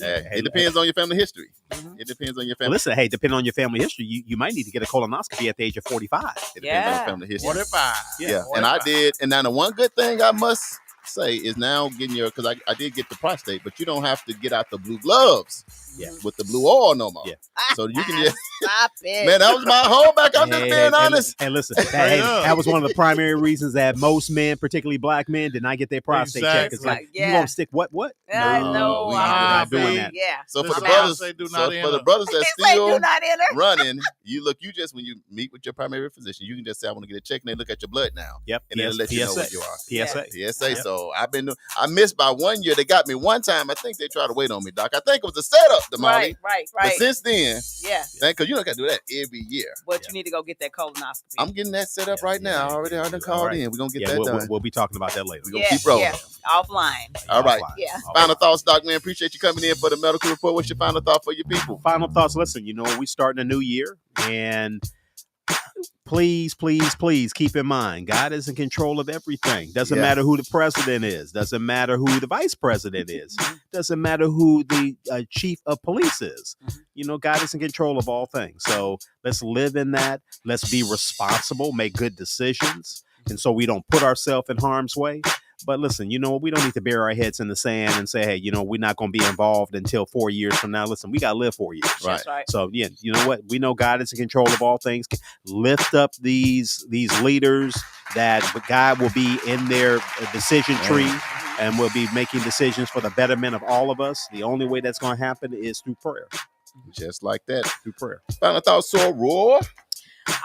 It depends on your family history. It depends on your family. Well, listen, hey, depending on your family history, you might need to get a colonoscopy at the age of 45. It depends on your family history. 45. Yeah. And I did. And now the one good thing I must say is now getting because I did get the prostate, but you don't have to get out the blue gloves with the blue oil no more. Yeah. So you can just stop it. Man, that was my whole back. I'm just being honest. Hey, listen, that was one of the primary reasons that most men, particularly black men, did not get their prostate checked. It's like, you want to stick what? No, we're not doing that. Yeah. So for the brothers, that still running, you just when you meet with your primary physician, you can just say, I want to get a check, and they look at your blood now. Yep. And they'll let you know what you are. PSA. So So I missed by 1 year. They got me one time. I think they tried to wait on me, Doc. I think it was a setup, Damali. Right. But since then, Yeah. because you don't got to do that every year. But you need to go get that colonoscopy. I'm getting that set up right now. I already called in. We're going to get that done. We'll be talking about that later. We're going to keep rolling. Yeah. Offline. All right. Yeah. Final thoughts, Doc, man. Appreciate you coming in for the medical report. What's your final thought for your people? Final thoughts. Listen, we starting a new year, and please keep in mind, God is in control of everything. Doesn't matter who the president is. Doesn't matter who the vice president is. Doesn't matter who the chief of police is. God is in control of all things. So let's live in that. Let's be responsible, make good decisions, and so we don't put ourselves in harm's way. But listen, we don't need to bury our heads in the sand and say, hey, we're not going to be involved until 4 years from now. Listen, we got to live 4 years. Right. That's right. So, yeah, you know what? We know God is in control of all things. Lift up these leaders that God will be in their decision tree and will be making decisions for the betterment of all of us. The only way that's going to happen is through prayer. Just like that. Through prayer. Final thoughts, Roar.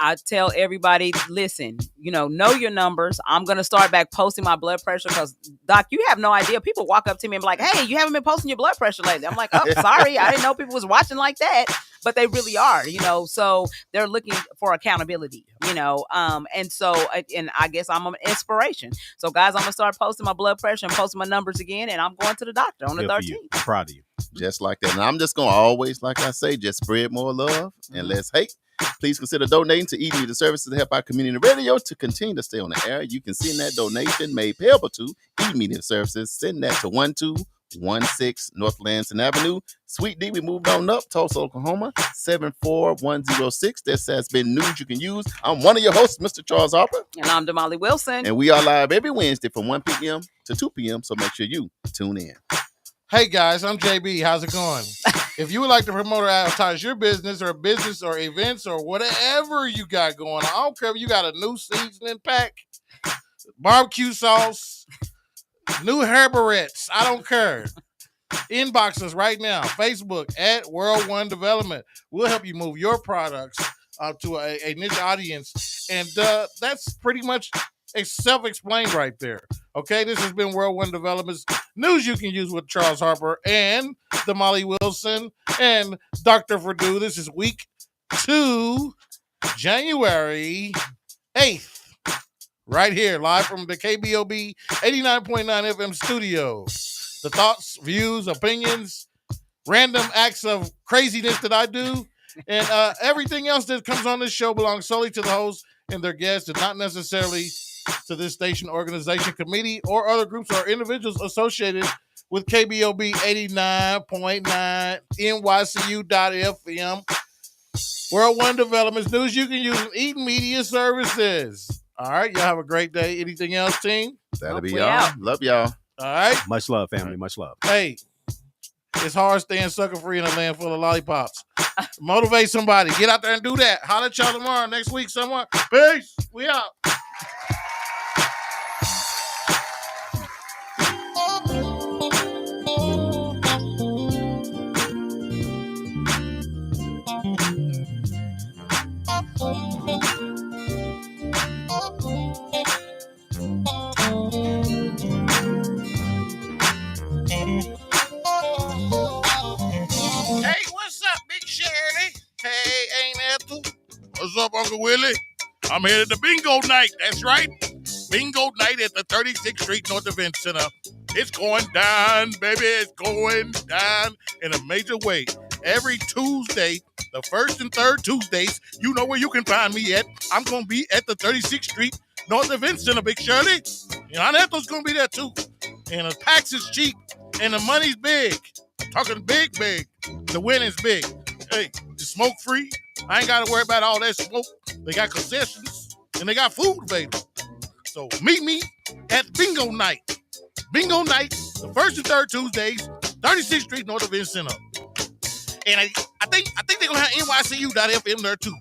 I tell everybody, listen, know your numbers. I'm going to start back posting my blood pressure because, Doc, you have no idea. People walk up to me and be like, hey, you haven't been posting your blood pressure lately. I'm like, oh, sorry. I didn't know people was watching like that. But they really are, so they're looking for accountability, and so, and I guess I'm an inspiration. So, guys, I'm going to start posting my blood pressure and posting my numbers again, and I'm going to the doctor on the 13th. I'm proud of you. Just like that. And I'm just going to always, like I say, just spread more love and less hate. Please consider donating to Eat Media Services to help our community radio to continue to stay on the air. You can send that donation made payable to Eat Media Services. Send that to 1216 North Lansing Avenue. Sweet D, we moved on up, Tulsa, Oklahoma, 74106. This has been News You Can Use. I'm one of your hosts, Mr. Charles Harper. And I'm Damali Wilson. And we are live every Wednesday from 1 p.m. to 2 p.m. So make sure you tune in. Hey guys, I'm JB. How's it going? If you would like to promote or advertise your business or events or whatever you got going on, I don't care if you got a new seasoning pack, barbecue sauce, new herberettes, I don't care. Inbox us right now, Facebook at World One Development. We'll help you move your products to a niche audience. And that's pretty much self-explained right there. Okay, this has been World One Development's News You Can Use with Charles Harper and Damali Wilson and Dr. Verdue. This is week 2, January 8th. Right here, live from the KBOB 89.9 FM studio. The thoughts, views, opinions, random acts of craziness that I do, and everything else that comes on this show belongs solely to the host and their guests, and not necessarily to this station, organization, committee, or other groups or individuals associated with KBOB 89.9 NYCU.FM. World One Developments, News You Can Use, and Eat Media Services. All right, y'all have a great day. Anything else, team? That'll be y'all. Love y'all. All right. Much love, family. Much love. Hey, it's hard staying sucker free in a land full of lollipops. Motivate somebody. Get out there and do that. Holler at y'all tomorrow, next week, someone. Peace. We out. Hey, Aunt Ethel. What's up, Uncle Willie? I'm headed to bingo night. That's right. Bingo night at the 36th Street North Event Center. It's going down, baby. It's going down in a major way. Every Tuesday, the first and third Tuesdays, you know where you can find me at. I'm going to be at the 36th Street North Event Center, Big Shirley. And Aunt Ethel's going to be there, too. And the tax is cheap, and the money's big. I'm talking big. The winning's big. Hey, it's smoke-free. I ain't got to worry about all that smoke. They got concessions, and they got food available. So meet me at Bingo Night. Bingo Night, the first and third Tuesdays, 36th Street North Event Center. And I think they're going to have NYCU.FM there, too.